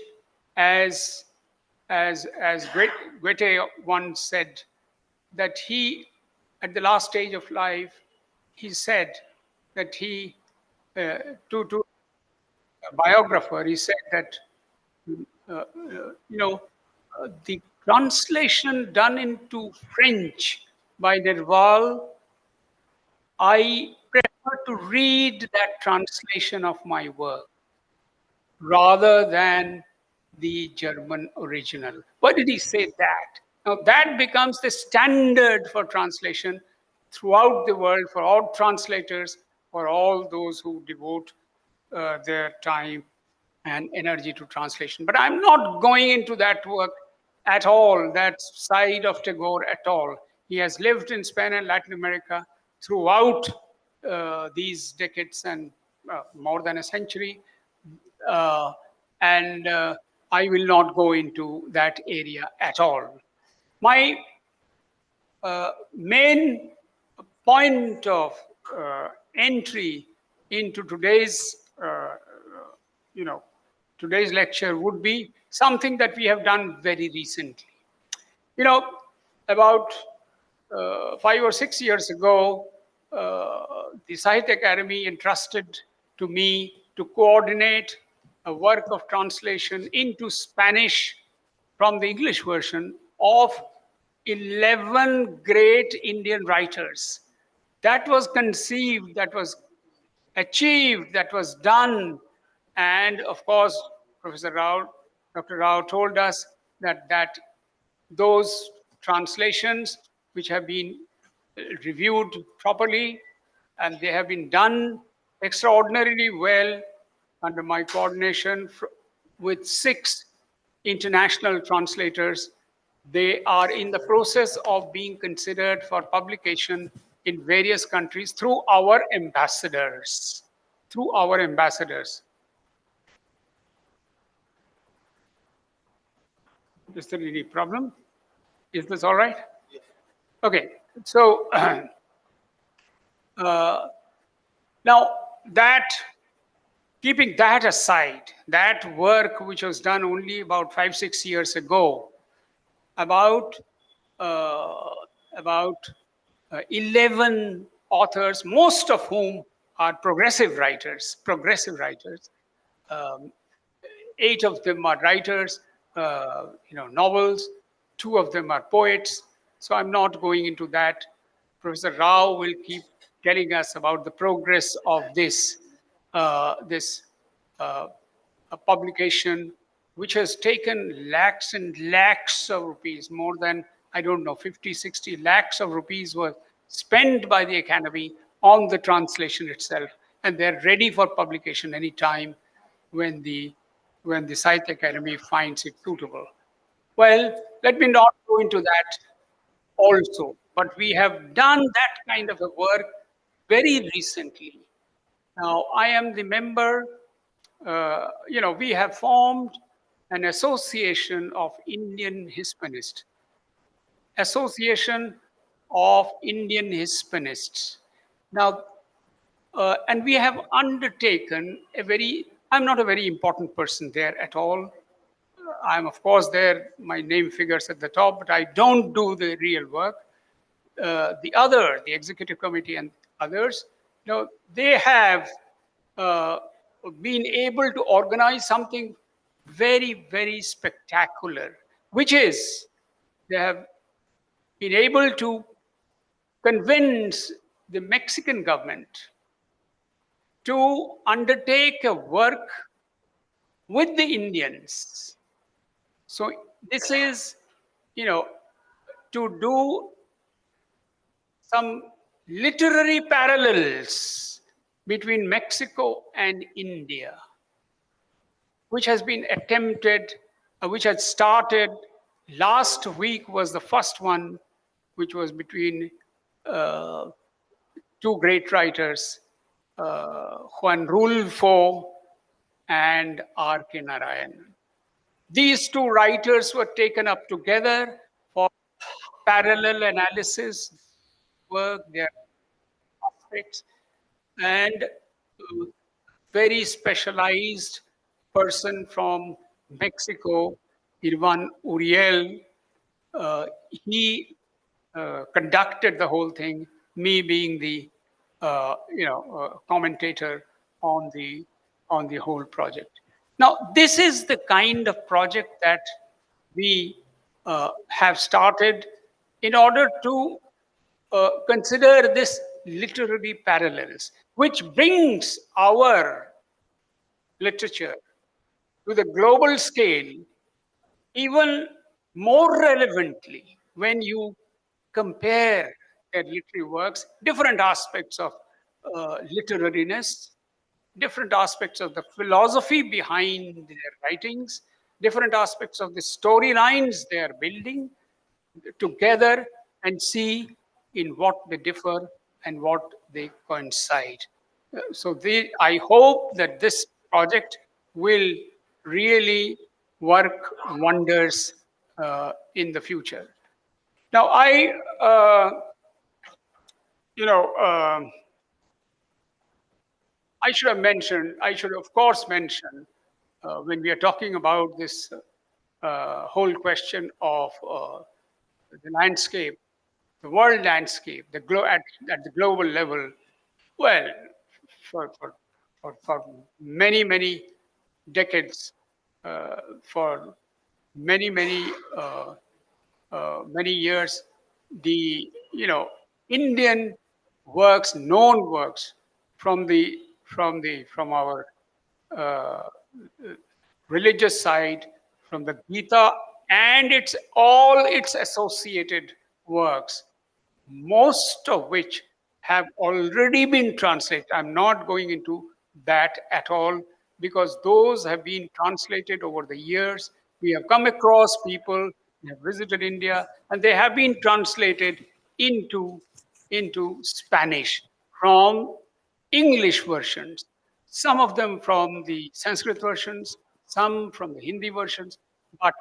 as Goethe once said, that he, at the last stage of life, he said that he, to a biographer, he said that, the translation done into French by Nerval, I prefer to read that translation of my work rather than the German original. Why did he say that? Now, that becomes the standard for translation throughout the world for all translators, for all those who devote their time and energy to translation. But I'm not going into that work at all, that side of Tagore at all. He has lived in Spain and Latin America throughout these decades and more than a century. Uh, and I will not go into that area at all. My main point of entry into you know, today's lecture would be something that we have done very recently. You know, about 5 or 6 years ago, the Sahitya Academy entrusted to me to coordinate a work of translation into Spanish from the English version of 11 great Indian writers. That was conceived, that was achieved, that was done. And of course, Professor Rao, Dr. Rao told us that those translations which have been reviewed properly and they have been done extraordinarily well under my coordination with 6 international translators. They are in the process of being considered for publication in various countries through our ambassadors. Through our ambassadors. Is there any problem? Is this all right? Okay, so now that, keeping that aside, that work which was done only about 5-6 years ago, about uh, about 11 authors, most of whom are progressive writers. Um, 8 of them are writers, novels. 2 of them are poets. So I'm not going into that. Professor Rao will keep telling us about the progress of this a publication which has taken lakhs and lakhs of rupees, more than, I don't know, 50, 60 lakhs of rupees were spent by the Academy on the translation itself. And they're ready for publication anytime when the Sahitya Academy finds it suitable. Well, let me not go into that also, but we have done that kind of a work very recently. Now, I am the member, we have formed an association of Indian Hispanists, Association of Indian Hispanists. Now, and we have undertaken I'm not a very important person there at all. I'm, of course, there, my name figures at the top, but I don't do the real work. The executive committee and others, they have uh, been able to organize something very, very spectacular, which is they have been able to convince the Mexican government to undertake a work with the Indians. So this is, to do some literary parallels between Mexico and India, which has been attempted, which had started last week was the first one, which was between 2 great writers, Juan Rulfo and R.K. Narayan. These 2 writers were taken up together for parallel analysis work, their aspects, and very specialized person from Mexico, Irvan Uriel, he conducted the whole thing, me being the commentator on the whole project. Now, this is the kind of project that we have started in order to consider this literary parallels, which brings our literature to the global scale even more relevantly when you compare their literary works, different aspects of literariness, different aspects of the philosophy behind their writings, different aspects of the storylines they are building together, and see in what they differ and what they coincide. I hope that this project will really work wonders in the future. Now, you know, um I should of course mention, when we are talking about this whole question of the landscape, the world landscape, at the global level, well, for many, many decades, for many, many years, the Indian works, known works from our uh, religious side, from the Gita and all its associated works, most of which have already been translated. I'm not going into that at all because those have been translated over the years. We have come across people, we have visited India, and they have been translated into, into Spanish from English versions, some of them from the Sanskrit versions, some from the Hindi versions, but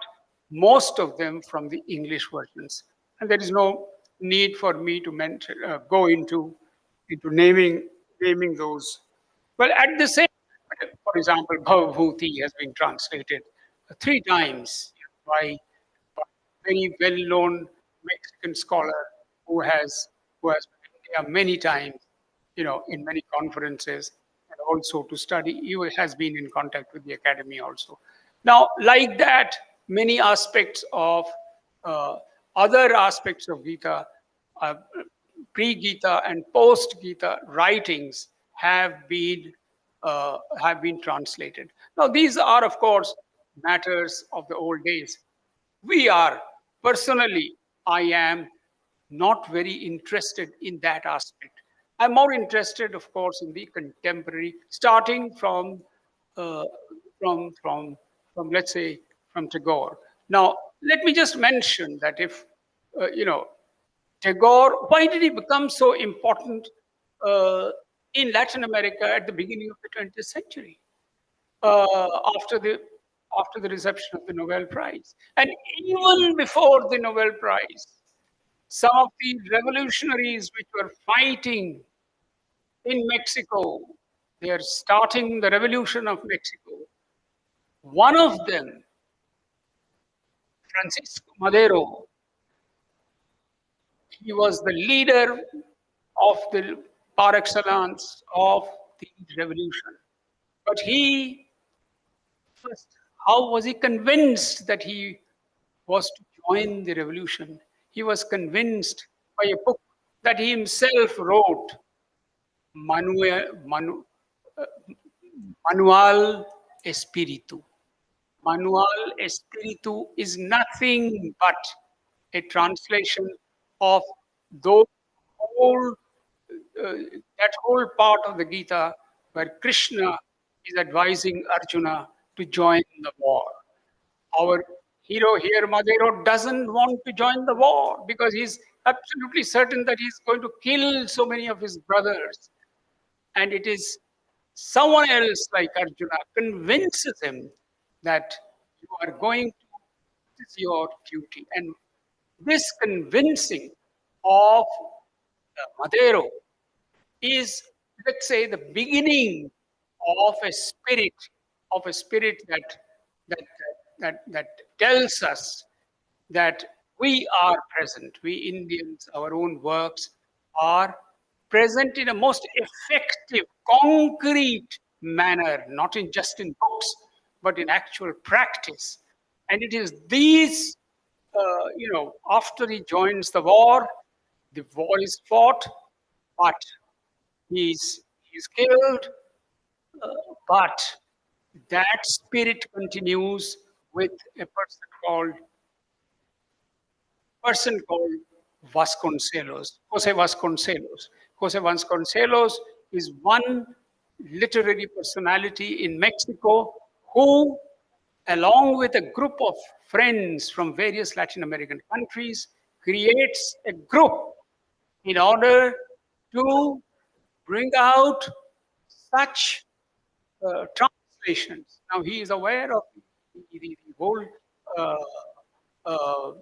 most of them from the English versions. And there is no need for me to go into naming those. Well, at the same time, for example, Bhavabhuti has been translated 3 times by a very well-known Mexican scholar who has been in India many times, in many conferences, and also to study. He has been in contact with the academy also. Now, like that, many aspects of uh, other aspects of Gita, uh, pre-Gita and post-Gita writings have been translated. Now, these are, of course, matters of the old days. We are personally, I am not very interested in that aspect. I'm more interested, of course, in the contemporary, starting uh, from from let's say from Tagore. Now, let me just mention that if Tagore, why did he become so important uh, in Latin America at the beginning of the 20th century, after the reception of the Nobel Prize, and even before the Nobel Prize? Some of the revolutionaries which were fighting in Mexico, they are starting the revolution of Mexico. One of them, Francisco Madero, he was the leader of the par excellence of the revolution. But he first, how was he convinced that he was to join the revolution? He was convinced by a book that he himself wrote, Manuel, Manual Espiritu. Manual Espiritu is nothing but a translation of those whole, uh, that whole part of the Gita where Krishna is advising Arjuna to join the war. Our hero here, Madero, doesn't want to join the war because he's absolutely certain that he's going to kill so many of his brothers. And it is someone else like Arjuna convinces him that you are going to, this is your duty. And this convincing of Madero is, let's say, the beginning of a spirit that, that tells us that we are present. We Indians, our own works are present in a most effective, concrete manner, not in just in books, but in actual practice. And it is these, after he joins the war is fought, but he's killed, but that spirit continues with a person called Vasconcelos, Jose Vasconcelos. Jose Vasconcelos is one literary personality in Mexico who, along with a group of friends from various Latin American countries, creates a group in order to bring out such translations. Now he is aware of the whole, uh, uh,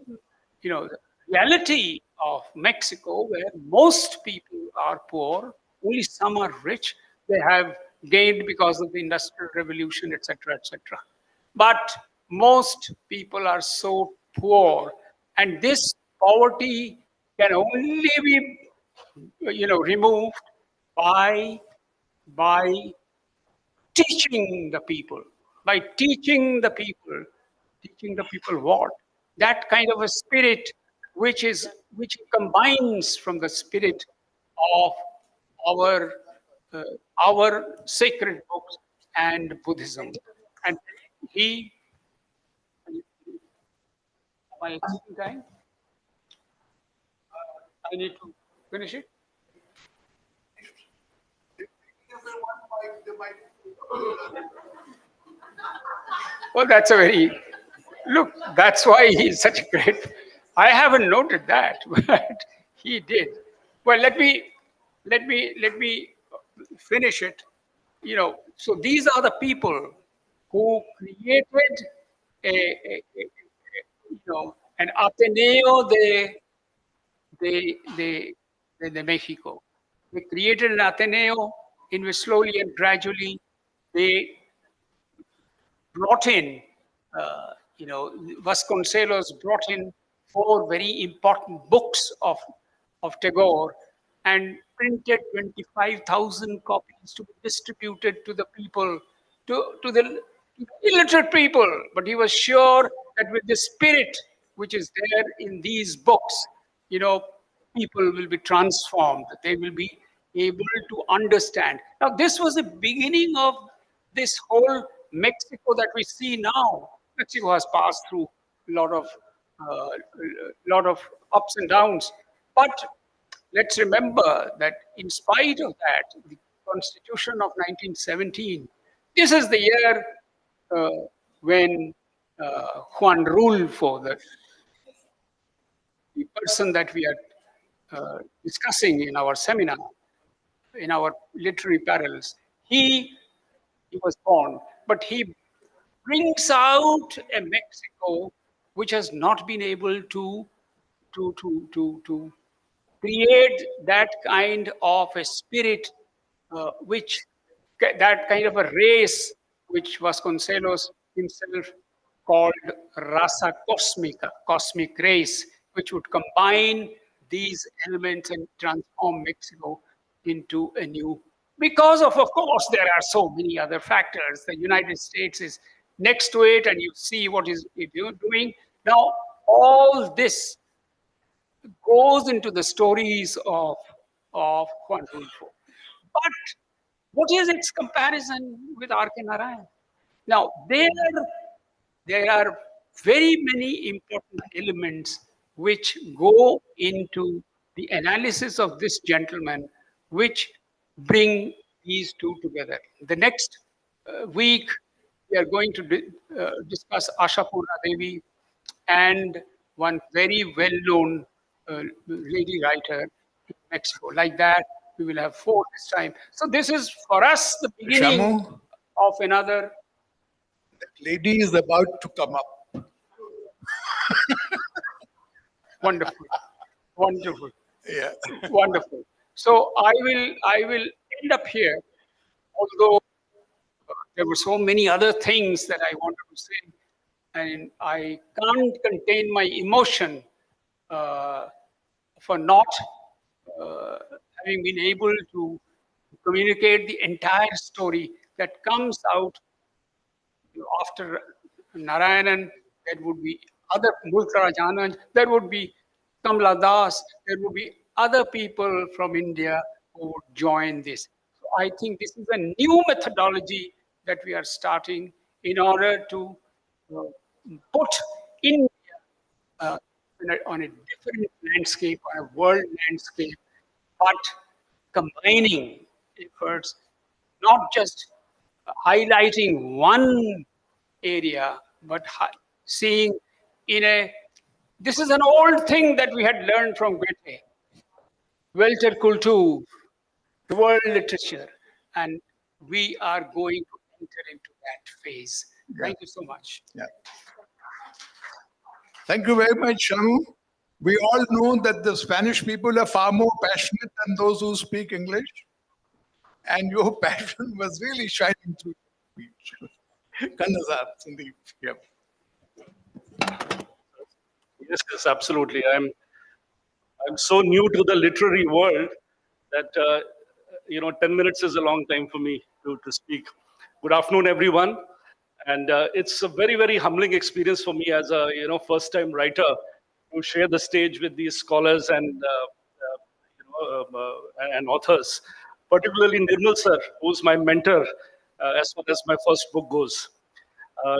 the reality of Mexico, where most people are poor, only some are rich. They have gained because of the Industrial Revolution, etc., etc. But most people are so poor, and this poverty can only be, removed by by teaching the people, by teaching the people what? That kind of a spirit which combines from the spirit of our uh, our sacred books and Buddhism. And he, am I exceeding time? I need to finish it. Well, that's a very look. That's why he's such a great. I haven't noted that, but he did. Well, let me finish it. So these are the people who created an Ateneo de Mexico. They created an Ateneo in which slowly and gradually they brought in, Vasconcelos brought in four very important books of Tagore and printed 25,000 copies to be distributed to the people, to the illiterate people. But he was sure that with the spirit which is there in these books, you know, people will be transformed. They will be able to understand. Now, this was the beginning of this whole Mexico that we see now. Mexico has passed through a uh, lot of ups and downs, but let's remember that in spite of that, the Constitution of 1917, this is the year uh, when Juan Rulfo, the person that we are discussing in our seminar, in our literary parallels, he was born, but he brings out a Mexico which has not been able to create that kind of a spirit, that kind of a race, which Vasconcelos himself called rasa cosmica, cosmic race, which would combine these elements and transform Mexico into a new. Because of course, there are so many other factors. The United States is next to it, and you see what is it doing. Now, all this goes into the stories of Juan Rulfo. But what is its comparison with R.K. Narayan? Now, there are very many important elements which go into the analysis of this gentleman, which bring these two together. The next week, we are going to discuss Ashapurna Devi and one very well-known lady writer in Mexico. Like that, we will have four this time. So this is for us the beginning Shamu, of another. lady is about to come up. Wonderful, wonderful, Yeah. wonderful. So I will end up here, although there were so many other things that I wanted to say, and I can't contain my emotion uh, for not uh, having been able to communicate the entire story that comes out after Narayanan. There would be other Mulk Anand, there would be Kamla Das, there would be other people from India who would join this. So I think this is a new methodology that we are starting in order to uh, put India uh, on a different landscape, on a world landscape, but combining efforts, not just highlighting one area, but seeing in a. This is an old thing that we had learned from Goethe, Welterkultur, the world literature, and we are going to enter into that phase. Thank you so much. Yeah. Thank you very much, Shamu. We all know that the Spanish people are far more passionate than those who speak English. And your passion was really shining through your speech. Kandasar, Sandeep. Yeah. Yes, yes, absolutely. I'm so new to the literary world that 10 minutes is a long time for me to speak. Good afternoon, everyone, and it's a very very humbling experience for me as a first time writer to share the stage with these scholars and and authors, particularly Nirmal sir, who's my mentor as far as my first book goes.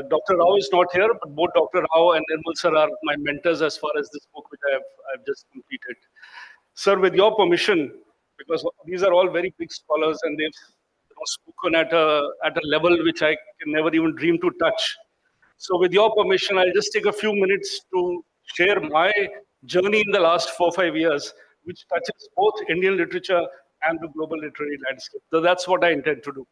Dr. Rao is not here, but both Dr. Rao and Nirmal sir are my mentors as far as this book which I've just completed. Sir, with your permission, because these are all very big scholars and they've spoken at a level which I can never even dream to touch. So, with your permission, I'll just take a few minutes to share my journey in the last 4 or 5 years, which touches both Indian literature and the global literary landscape. So, that's what I intend to do.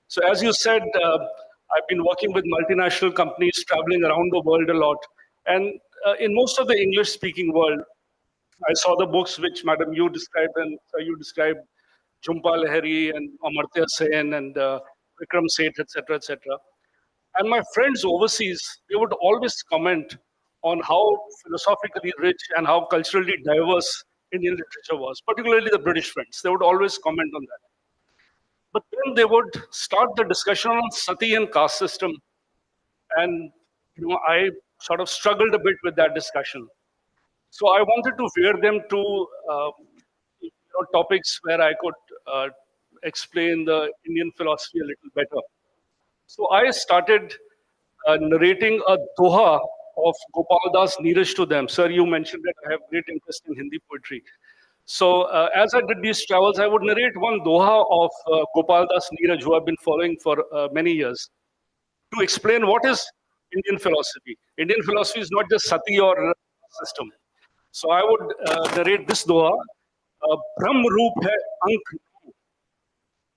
So, as you said, I've been working with multinational companies, traveling around the world a lot. And in most of the English speaking world, I saw the books which, Madam, you described and you described, Jhumpa Lahiri and Amartya Sen and Vikram Seth, etc., etc. And my friends overseas, they would always comment on how philosophically rich and how culturally diverse Indian literature was, particularly the British friends. They would always comment on that. But then they would start the discussion on sati and caste system. And I sort of struggled a bit with that discussion. So I wanted to veer them to topics where I could explain the Indian philosophy a little better. So I started narrating a doha of Gopal Das Neeraj to them. Sir, you mentioned that I have great interest in Hindi poetry. So as I did these travels, I would narrate one doha of Gopal Das Neeraj, who I've been following for many years, to explain what is Indian philosophy. Indian philosophy is not just sati or system. So I would narrate this doha. ब्रह्म रूप है अंक,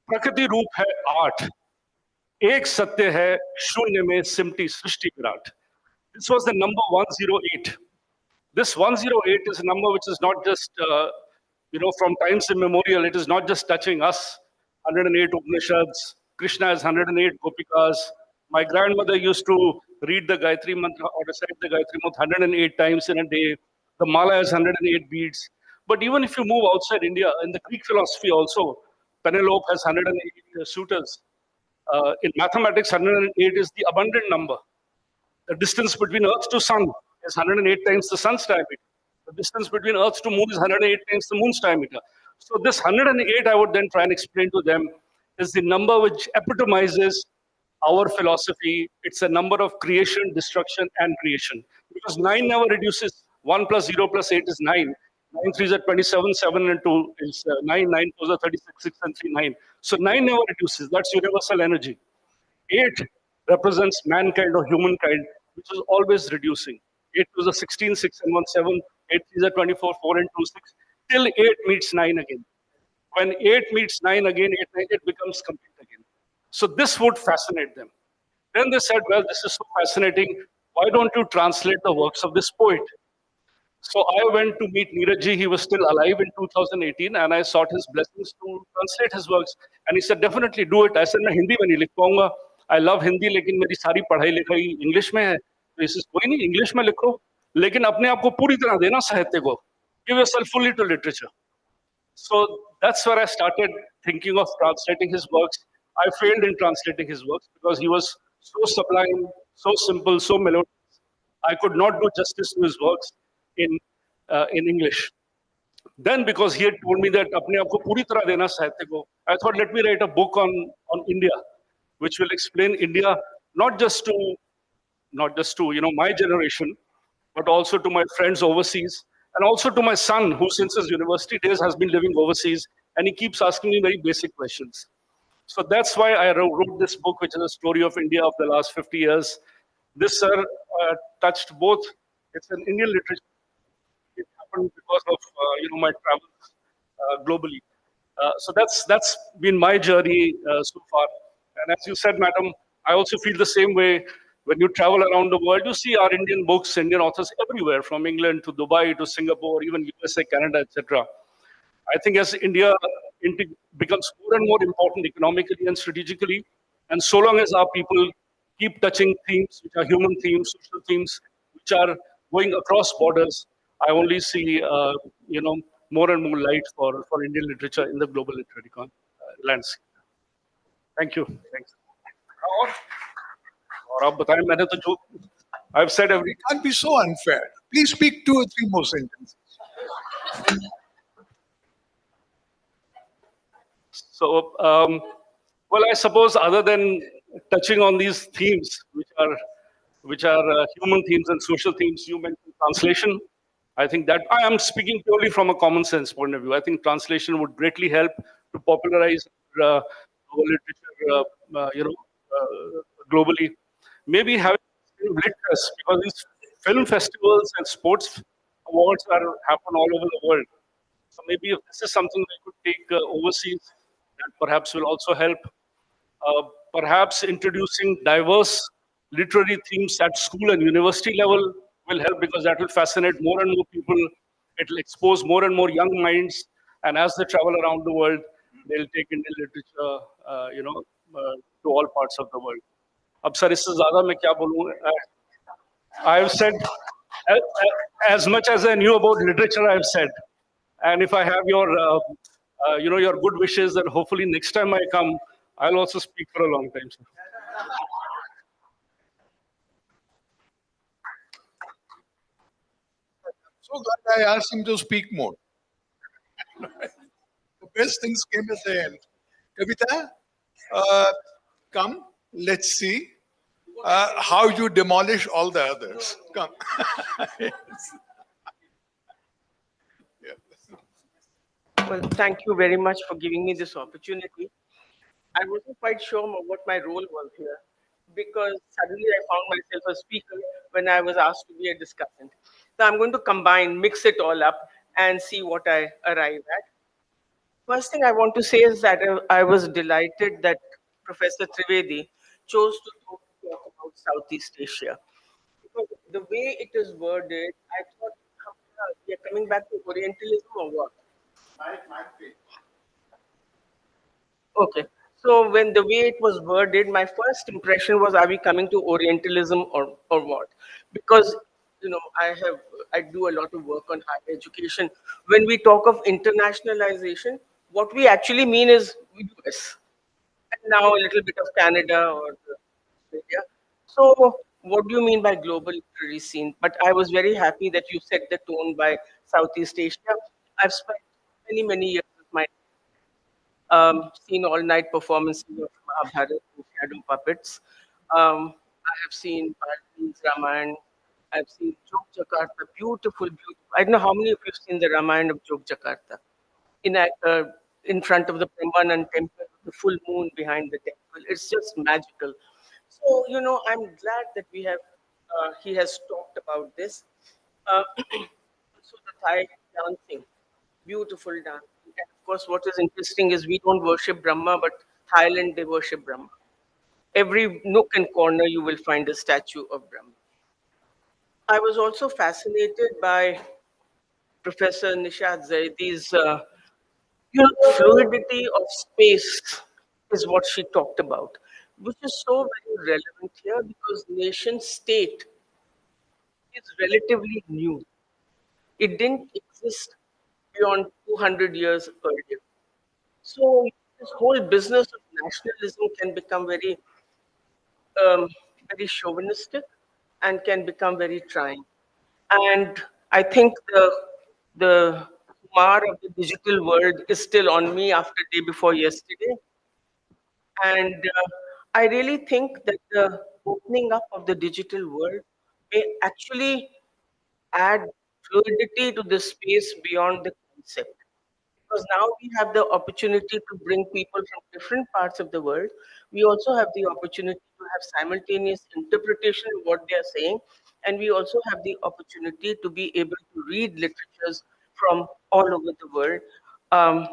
प्रकृति रूप है आठ, एक सत्य है शून्य में सिमटी सृष्टि Virat. This was the number 108. This 108 is a number which is not just, from times immemorial, it is not just touching us. 108 Upanishads, Krishna has 108 Gopikas. My grandmother used to read the Gayatri Mantra or recite the Gayatri Mantra 108 times in a day. The Mala has 108 beads. But even if you move outside India, in the Greek philosophy also, Penelope has 108 suitors. In mathematics, 108 is the abundant number. The distance between Earth to Sun is 108 times the Sun's diameter. The distance between Earth to Moon is 108 times the Moon's diameter. So this 108, I would then try and explain to them, is the number which epitomizes our philosophy. It's a number of creation, destruction, and creation. Because 9 never reduces. 1 plus 0 plus 8 is 9. 9 3s are 27, 7 and 2 is 9, 9 4s are 36, 6 and 3, 9. So 9 never reduces. That's universal energy. 8 represents mankind or humankind, which is always reducing. 8 to the 16, 6 and 1, 7, 8 3s are 24, 4 and 2, 6, till 8 meets 9 again. When 8 meets 9 again, 8, 9, it becomes complete again. So this would fascinate them. Then they said, well, this is so fascinating. Why don't you translate the works of this poet? So I went to meet Neeraj. He was still alive in 2018, and I sought his blessings to translate his works. And he said, definitely do it. I said, मैं हिंदी में नहीं लिख पाऊंगा. I love Hindi, लेकिन मेरी सारी पढ़ाई लिखाई इंग्लिश में है. तो इसे कोई नहीं, इंग्लिश में लिखो, लेकिन अपने आप को पूरी तरह देना साहित्य को. Give yourself fully to literature. So that's where I started thinking of translating his works. I failed in translating his works because he was so sublime, so simple, so melodious. I could not do justice to his works in English. Then, because he had told me that apne aap ko puri tarah dena sahitya ko, I thought, let me write a book on India, which will explain India not just to my generation, but also to my friends overseas, and also to my son, who since his university days has been living overseas, and he keeps asking me very basic questions. So that's why I wrote this book, which is a story of India of the last 50 years. This, sir, touched both. It's an Indian literature. It happened because of my travels globally. So that's been my journey so far. And as you said, madam, I also feel the same way. When you travel around the world, you see our Indian books, Indian authors everywhere, from England to Dubai to Singapore, even USA, Canada, etc. I think as India becomes more and more important economically and strategically, and so long as our people keep touching themes which are human themes, social themes, which are going across borders, I only see, more and more light for Indian literature in the global literary landscape. Thank you. Thanks. और और आप बताएं मैंने तो जो I've said You everything. can't be so unfair. Please speak 2 or 3 more sentences. So, well, I suppose other than touching on these themes, which are human themes and social themes, you mentioned translation. I think that I am speaking purely from a common sense point of view. I think translation would greatly help to popularize our literature, globally. Maybe having lit fest, because these film festivals and sports awards happen all over the world. So maybe if this is something we could take overseas, that perhaps will also help. Uh, Perhaps introducing diverse literary themes at school and university level will help, because that will fascinate more and more people. It will expose more and more young minds, and as they travel around the world, they'll take Indian literature, to all parts of the world. अब sir इससे ज़्यादा मैं क्या बोलूँ? I've said as much as I knew about literature. I've said, and if I have your good wishes, then hopefully next time I come, I'll also speak for a long time, sir. So glad I asked him to speak more. The best things came at the end. Kavita, come, let's see how you demolish all the others. Come. Well, thank you very much for giving me this opportunity. I wasn't quite sure what my role was here, because suddenly I found myself a speaker when I was asked to be a discussant. So I'm going to combine, mix it all up, and see what I arrive at. First thing I want to say is that I was delighted that Professor Trivedi chose to talk about Southeast Asia. Because the way it is worded, I thought, we are coming back to Orientalism or what? Okay. So when the way it was worded, my first impression was, are we coming to Orientalism or what? Because I do a lot of work on higher education. When we talk of internationalization, what we actually mean is US, and now a little bit of Canada or Australia. So what do you mean by global literary scene? But I was very happy that you set the tone by Southeast Asia. I've spent many years of my seen all night performances of Mahabharata and Shadow Puppets. I have seen Bharati's Ramayana. I've seen Jog Jakarta, beautiful. I don't know how many of you have seen the Ramayana of Jog Jakarta. In front of the Prambanan temple, the full moon behind the temple. It's just magical. So, I'm glad that he has talked about this. So the Thai dancing, beautiful dancing. And of course, what is interesting is we don't worship Brahma, but Thailand, they worship Brahma. Every nook and corner, you will find a statue of Brahma. I was also fascinated by Professor Nishad Zaidi's fluidity of space is what she talked about, which is so very relevant here because nation state is relatively new. It didn't exist beyond 200 years earlier. So this whole business of nationalism can become um, very chauvinistic and can become very trying. And I think the Kumar of the digital world is still on me after day before yesterday. And I really think that the opening up of the digital world may actually add fluidity to the space beyond the concept. Because now we have the opportunity to bring people from different parts of the world. We also have the opportunity to have simultaneous interpretation of what they are saying. And we also have the opportunity to be able to read literatures from all over the world. Um,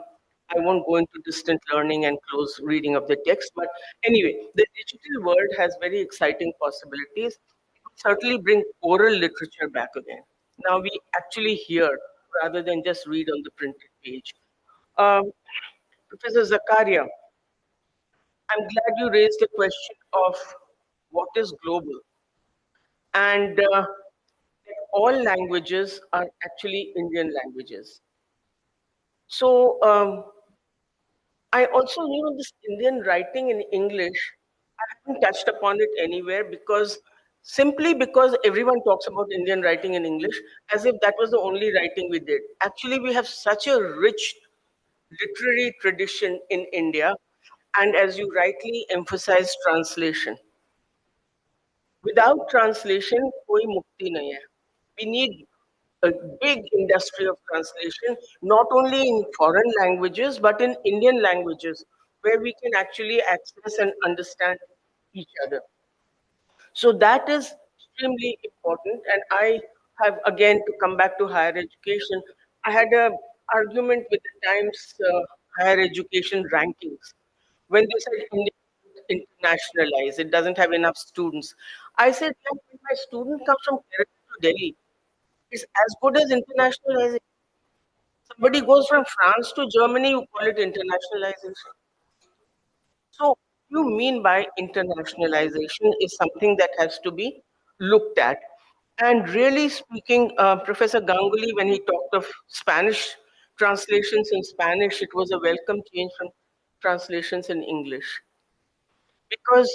I won't go into distant learning and close reading of the text, but anyway, the digital world has very exciting possibilities. It will certainly bring oral literature back again. Now we actually hear rather than just read on the printed page. Um, Professor Zakaria, I'm glad you raised the question of what is global. And all languages are actually Indian languages. So I also knew this Indian writing in English. I haven't touched upon it anywhere because simply because everyone talks about Indian writing in English as if that was the only writing we did. Actually, we have such a rich literary tradition in India, and as you rightly emphasized, translation. Without translation, koi mukti nahi hai. We need a big industry of translation, not only in foreign languages, but in Indian languages, where we can actually access and understand each other. So that is extremely important. And I have, again, to come back to higher education, I had a argument with the Times higher education rankings when they said India should internationalize, it doesn't have enough students. I said, "Yeah, when my student comes from Kerala to Delhi, it's as good as internationalizing. Somebody goes from France to Germany, you call it internationalization. So, you mean by internationalization is something that has to be looked at. And really speaking, Professor Ganguly, when he talked of Spanish translations in Spanish, it was a welcome change from translations in English. Because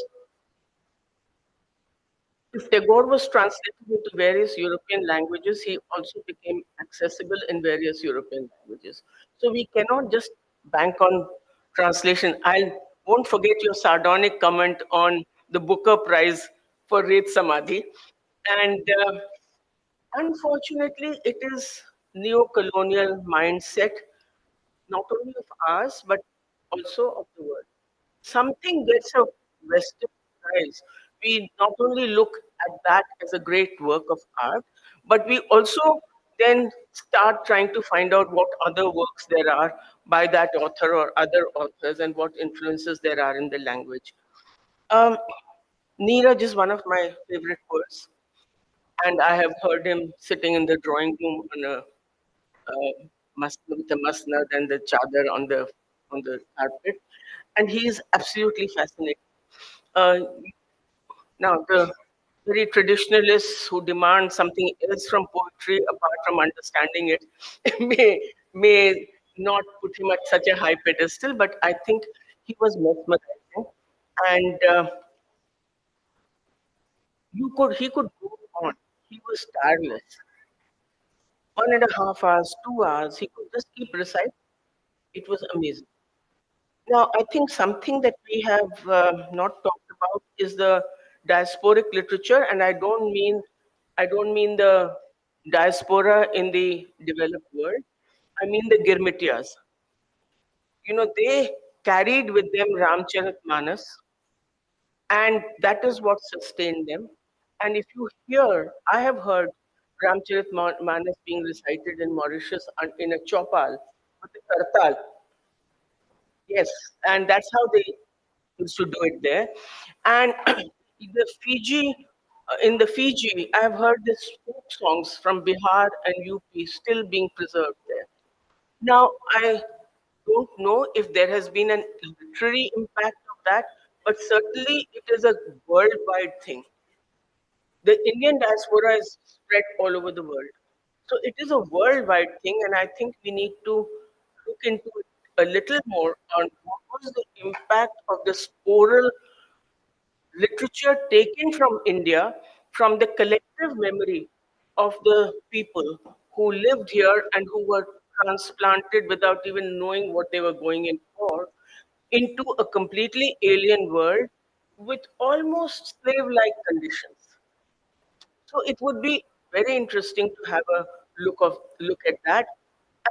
if Tagore was translated into various European languages, he also became accessible in various European languages. So we cannot just bank on translation. I won't forget your sardonic comment on the Booker Prize for Red Samadhi. And unfortunately, it is neo-colonial mindset, not only of ours, but also of the world. Something gets a Western prize, we not only look at that as a great work of art, but we also then start trying to find out what other works there are by that author or other authors and what influences there are in the language. Um, Neeraj is one of my favorite poets, and I have heard him sitting in the drawing room on a with the masnad and the chadar on the carpet, and he is absolutely fascinating. Uh, Now, the very traditionalists who demand something else from poetry apart from understanding it may not put him at such a high pedestal, but I think he was mesmerizing, and he could go on. He was tireless. 1.5 hours, 2 hours, he could just keep reciting. It was amazing. Now, I think something that we have not talked about is the diasporic literature, and I don't mean the diaspora in the developed world. I mean the Girmitias. You know, they carried with them Ramcharitmanas, and that is what sustained them. And if you hear, I have heard Ramcharitmanas being recited in Mauritius in a chopal with a kartal. Yes, and that's how they used to do it there. And in the Fiji, I've heard these folk songs from Bihar and UP still being preserved there. Now, I don't know if there has been an literary impact of that, but certainly it is a worldwide thing. The Indian diaspora is spread all over the world. So it is a worldwide thing, and I think we need to look into it a little more on what was the impact of this oral literature taken from India, from the collective memory of the people who lived here and who were transplanted without even knowing what they were going in for, into a completely alien world with almost slave like conditions. So it would be very interesting to have a look at that.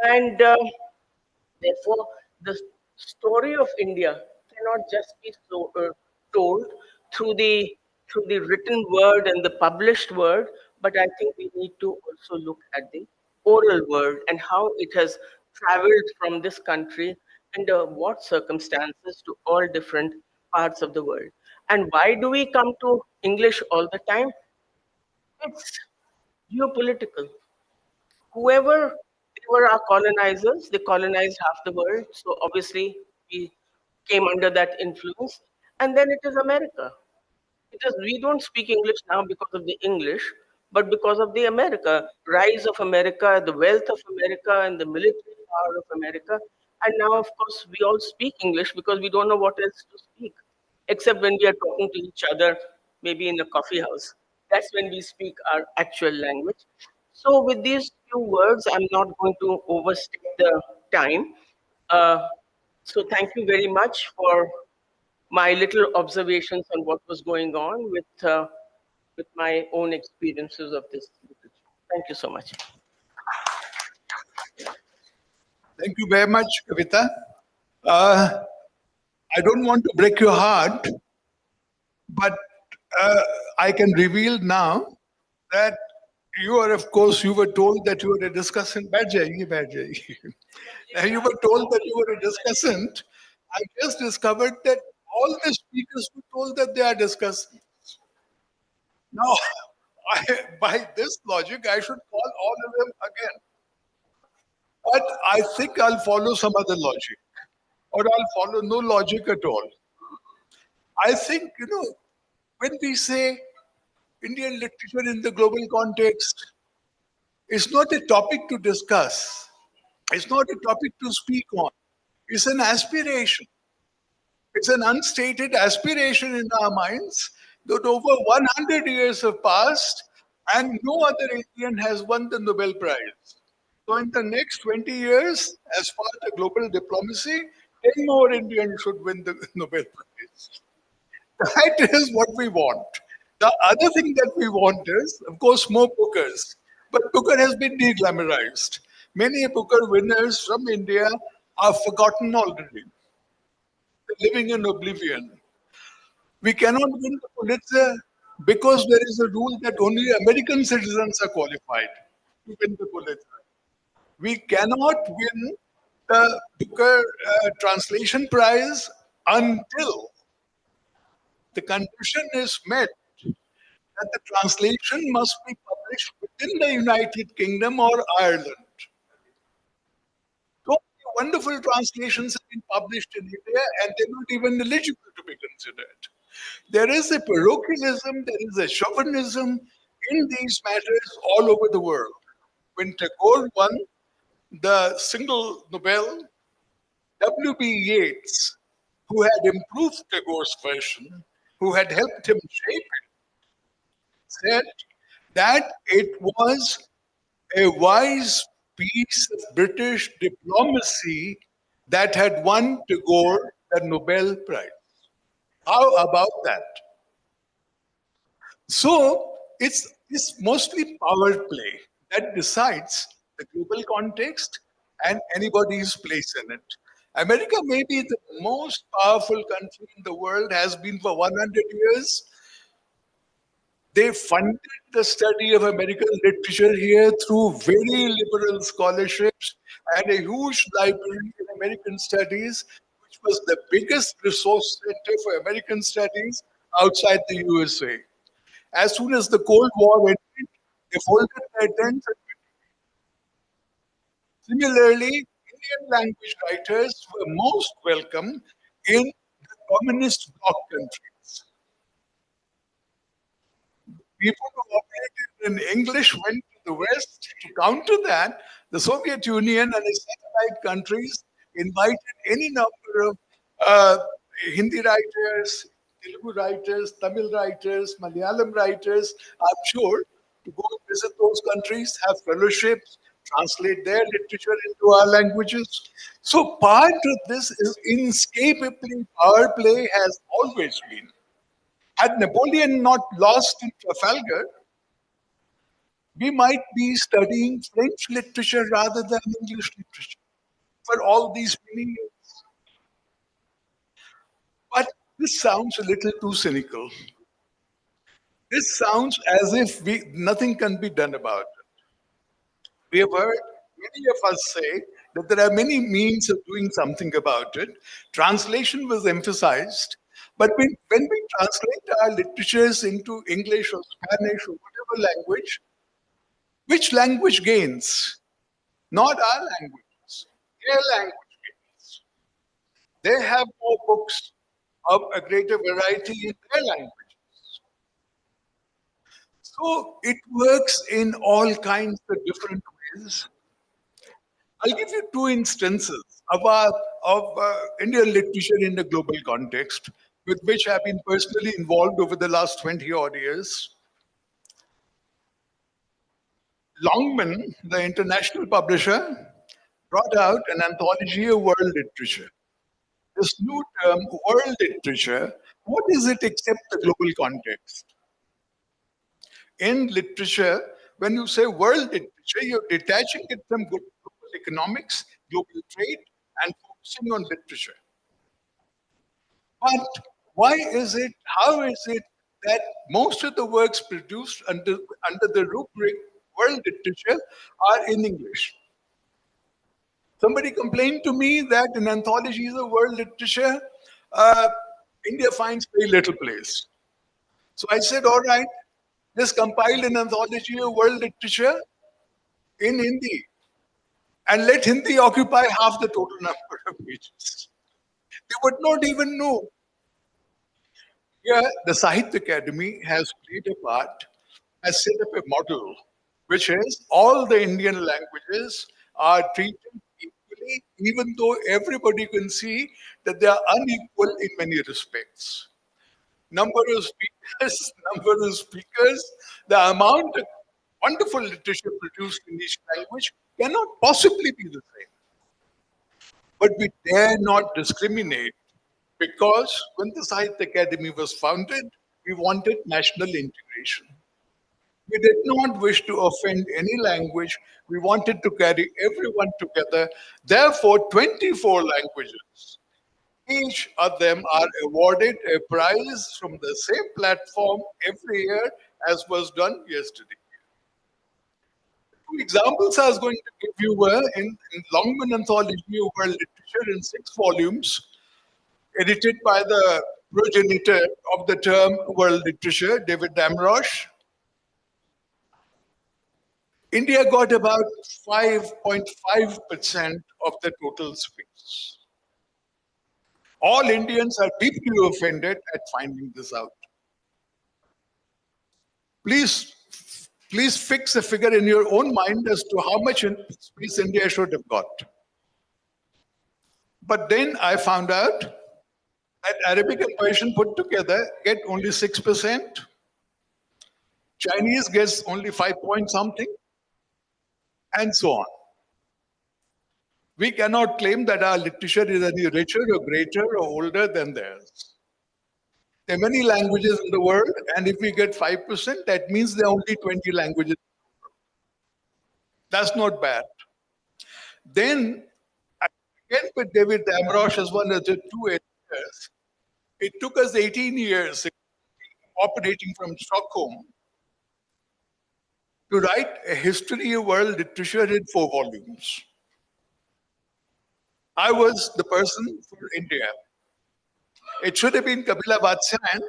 And therefore, the story of India cannot just be told through the written word and the published word, but I think we need to also look at the oral word and how it has traveled from this country under what circumstances to all different parts of the world. And why do we come to English all the time? It's geopolitical. Whoever they were our colonizers, they colonized half the world. So obviously we came under that influence. And then it is America. It is we don't speak English now because of the English, but because of the America, rise of America, the wealth of America, and the military power of America. And now, of course, we all speak English because we don't know what else to speak, except when we are talking to each other, maybe in a coffee house. That's when we speak our actual language. So, with these few words, I'm not going to overstay the time. Uh, so, thank you very much for my little observations on what was going on with my own experiences of this literature. Thank you so much. Thank you very much, Kavita. Uh, I don't want to break your heart, but uh, I can reveal now that you are, of course, you were told that you were a discussant. बैठ जाइए, बैठ जाइए. And you were told that you were a discussant. I just discovered that all the speakers were told that they are discussants. Now, by this logic, I should call all of them again. But I think I'll follow some other logic, or I'll follow no logic at all. I think, when we say Indian literature in the global context, it's not a topic to discuss. It's not a topic to speak on. It's an aspiration. It's an unstated aspiration in our minds that over 100 years have passed and no other Indian has won the Nobel Prize. So, in the next 20 years, as part of global diplomacy, 10 more Indians should win the Nobel Prize. That is what we want. The other thing that we want is, of course, more Bookers. But Booker has been deglamorized. Many Booker winners from India are forgotten already, living in oblivion. We cannot win the Pulitzer because there is a rule that only American citizens are qualified to win the Pulitzer. We cannot win the Booker Translation Prize until the condition is met that the translation must be published within the United Kingdom or Ireland. So many wonderful translations have been published in India and they're not even eligible to be considered. There is a parochialism, there is a chauvinism in these matters all over the world. When Tagore won the single Nobel, W.B. Yeats, who had improved Tagore's version, who had helped him shape it, said that it was a wise piece of British diplomacy that had won Tagore the Nobel Prize. How about that? So it's mostly power play that decides the global context and anybody's place in it. America may be the most powerful country in the world, has been for 100 years. They funded the study of American literature here through very liberal scholarships and a huge library in American studies, which was the biggest resource center for American studies outside the USA. As soon as the Cold War ended, they folded their tents. Similarly, Indian language writers were most welcome in the communist bloc countries. People who operated in English went to the West. To counter that, the Soviet Union and its satellite countries invited any number of Hindi writers, Telugu writers, Tamil writers, Malayalam writers, I'm sure, to go and visit those countries, have fellowships, translate their literature into our languages. So part of this is inescapably power play has always been. Had Napoleon not lost in Trafalgar, we might be studying French literature rather than English literature for all these many years. But this sounds a little too cynical. This sounds as if nothing can be done about it. We have heard many of us say that there are many means of doing something about it. Translation was emphasized, but when we translate our literatures into English or Spanish or whatever language, which language gains? Not our languages, their language gains. They have more books of a greater variety in their languages. So it works in all kinds of different ways. I'll give you two instances of Indian literature in the global context, with which I've been personally involved over the last 20 odd years. Longman, the international publisher, brought out an anthology of world literature. This new term, world literature, what is it except the global context? In literature, when you say world literature, you're detaching it from global economics, global trade, and focusing on literature. But why is it, how is it that most of the works produced under the rubric world literature are in English? Somebody complained to me that in anthologies of world literature, uh, India finds very little place. So I said, all right, just compile an anthology of world literature in Hindi and let Hindi occupy half the total number of pages. They would not even know. Here, the Sahitya Academy has played a part, has set up a model, which is all the Indian languages are treated equally, even though everybody can see that they are unequal in many respects. Number of speakers, number of speakers, the amount of wonderful literature produced in each language cannot possibly be the same. But we dare not discriminate because when the Sahitya Academy was founded, we wanted national integration. We did not wish to offend any language. We wanted to carry everyone together. Therefore, 24 languages. Each of them are awarded a prize from the same platform every year as was done yesterday. Two examples I was going to give you were in Longman Anthology of World Literature in 6 volumes, edited by the progenitor of the term world literature, David Damrosch. India got about 5.5% of the total space. All Indians are deeply offended at finding this out. Please, please fix a figure in your own mind as to how much space India should have got. But then I found out that Arabic and Persian put together get only 6%. Chinese gets only 5 point something, and so on. We cannot claim that our literature is any richer or greater or older than theirs. There are many languages in the world, and if we get 5%, that means there are only 20 languages. That's not bad. Then, again with David Damrosch as one of the two editors, it took us 18 years operating from Stockholm to write a history of world literature in 4 volumes. I was the person for India. It should have been Kapila Vatsyayan,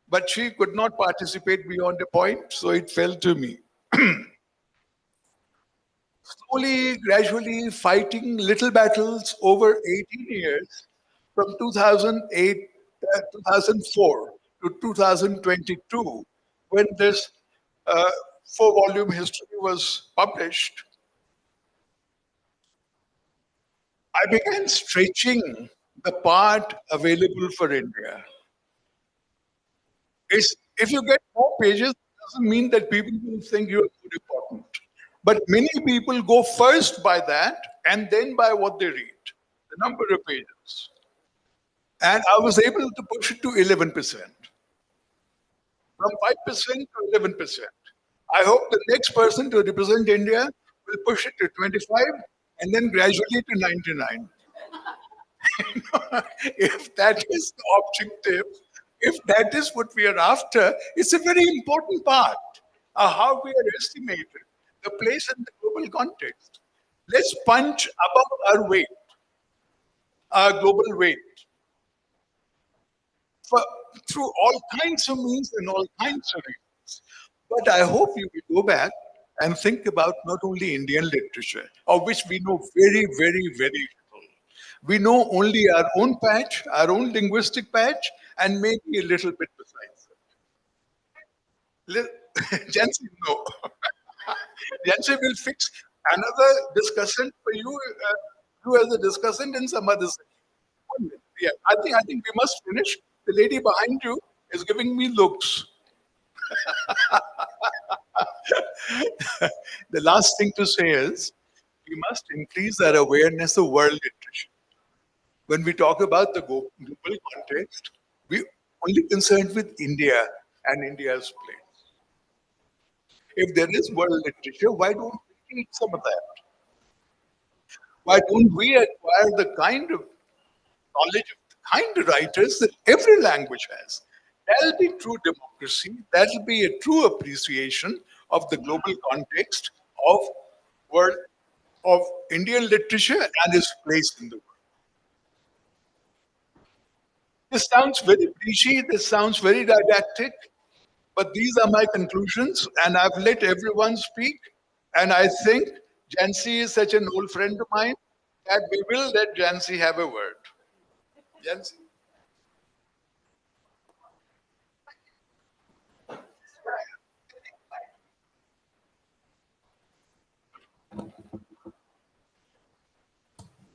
but she could not participate beyond a point, so it fell to me. Slowly, gradually fighting little battles over 18 years, from 2008, 2004 to 2022, when this 4-volume history was published, I began stretching the part available for India. If you get more pages, it doesn't mean that people will think you are more important. But many people go first by that and then by what they read, the number of pages. And I was able to push it to 11%. From 5% to 11%. I hope the next person to represent India will push it to 25 and then gradually to 99. If that is the objective, if that is what we are after, it's a very important part of how we are estimated, the place in the global context. Let's punch above our weight, our global weight, for, through all kinds of means and all kinds of reasons. But I hope you will go back and think about not only Indian literature, of which we know very, very, very little. We know only our own patch, our own linguistic patch, and maybe a little bit besides it. Jansi, no. Jansi will fix another discussant for you, you as a discussant in some other session. 1 minute. Yeah, I think we must finish. The lady behind you is giving me looks. The last thing to say is we must increase our awareness of world literature. When we talk about the global context, we only concerned with India and India's place. If there is world literature, why don't we read some of that? Why don't we acquire the kind of knowledge of the kind of writers that every language has? That'll be true democracy. That'll be a true appreciation of the global context of world of Indian literature and its place in the world. This sounds very preachy, this sounds very didactic, but these are my conclusions, and I've let everyone speak. And I think Jansi is such an old friend of mine that we will let Jansi have a word. Jansi.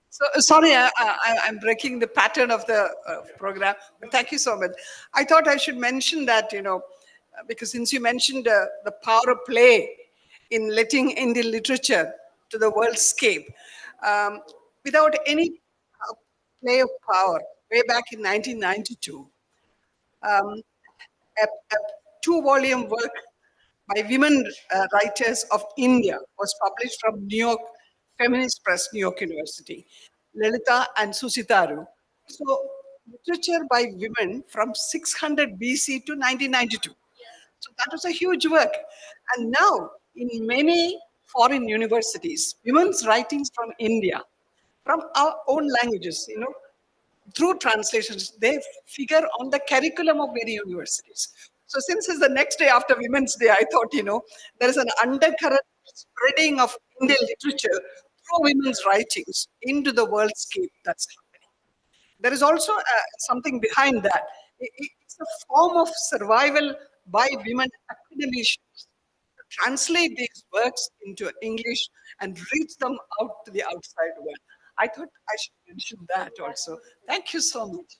So sorry, I'm breaking the pattern of the program, but thank you so much. I thought I should mention that, because since you mentioned the power of play in letting Indian literature to the worldscape, um, without any play of power, way back in 1992, um, a two-volume work by women writers of India was published from New York Feminist Press, New York University, Lalita and Susitaru. So literature by women from 600 BC to 1992. So that was a huge work. And now in many foreign universities, women's writings from India, from our own languages, through translations, they figure on the curriculum of many universities. So since it's the next day after Women's Day, I thought, there is an undercurrent spreading of Indian literature through women's writings into the worldscape that's happening. There is also something behind that. It's a form of survival by women academicians to translate these works into English and reach them out to the outside world. I thought I should mention that also. Thank you so much.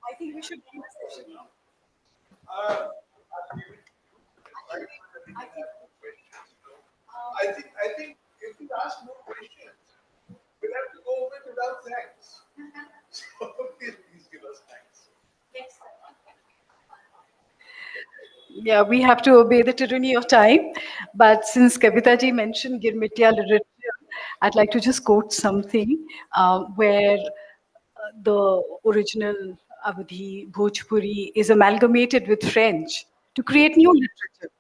I think we should end the session now. I think if you ask more questions, we'll have to go over without thanks. So please give us thanks. Yeah, we have to obey the tyranny of time. But since Kavita ji mentioned Girmitya literature, I'd like to just quote something where the original Awadhi Bhojpuri is amalgamated with French to create new literature.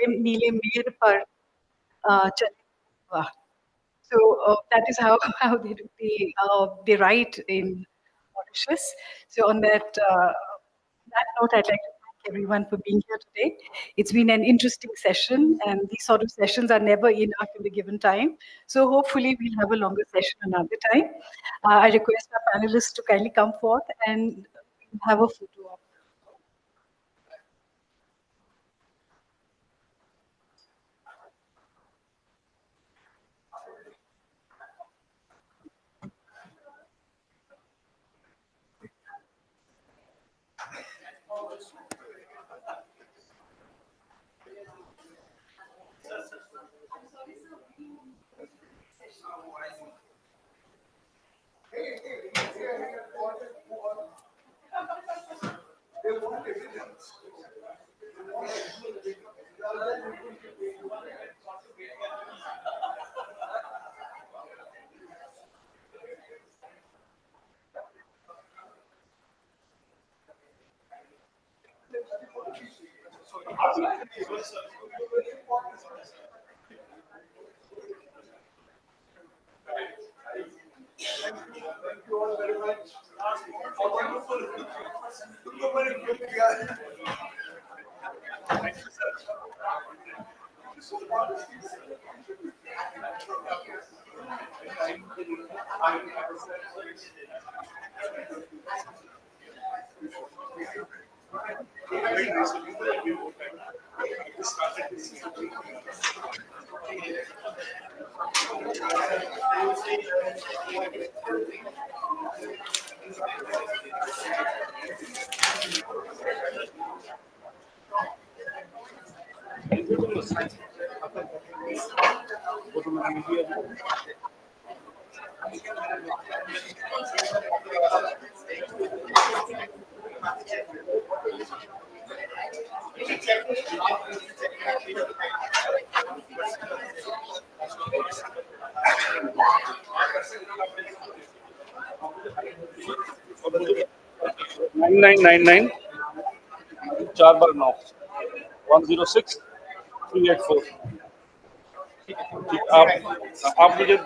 Neele Meer par chale hua. So that is how, how they write in Mauritius. So on that note, I'd like to thank everyone for being here today. It's been an interesting session, and these sort of sessions are never enough in the given time. So hopefully we'll have a longer session another time. I request our panelists to kindly come forth and have a photo op. Nine nine nine nine 4 बार 9 106 384 आप मुझे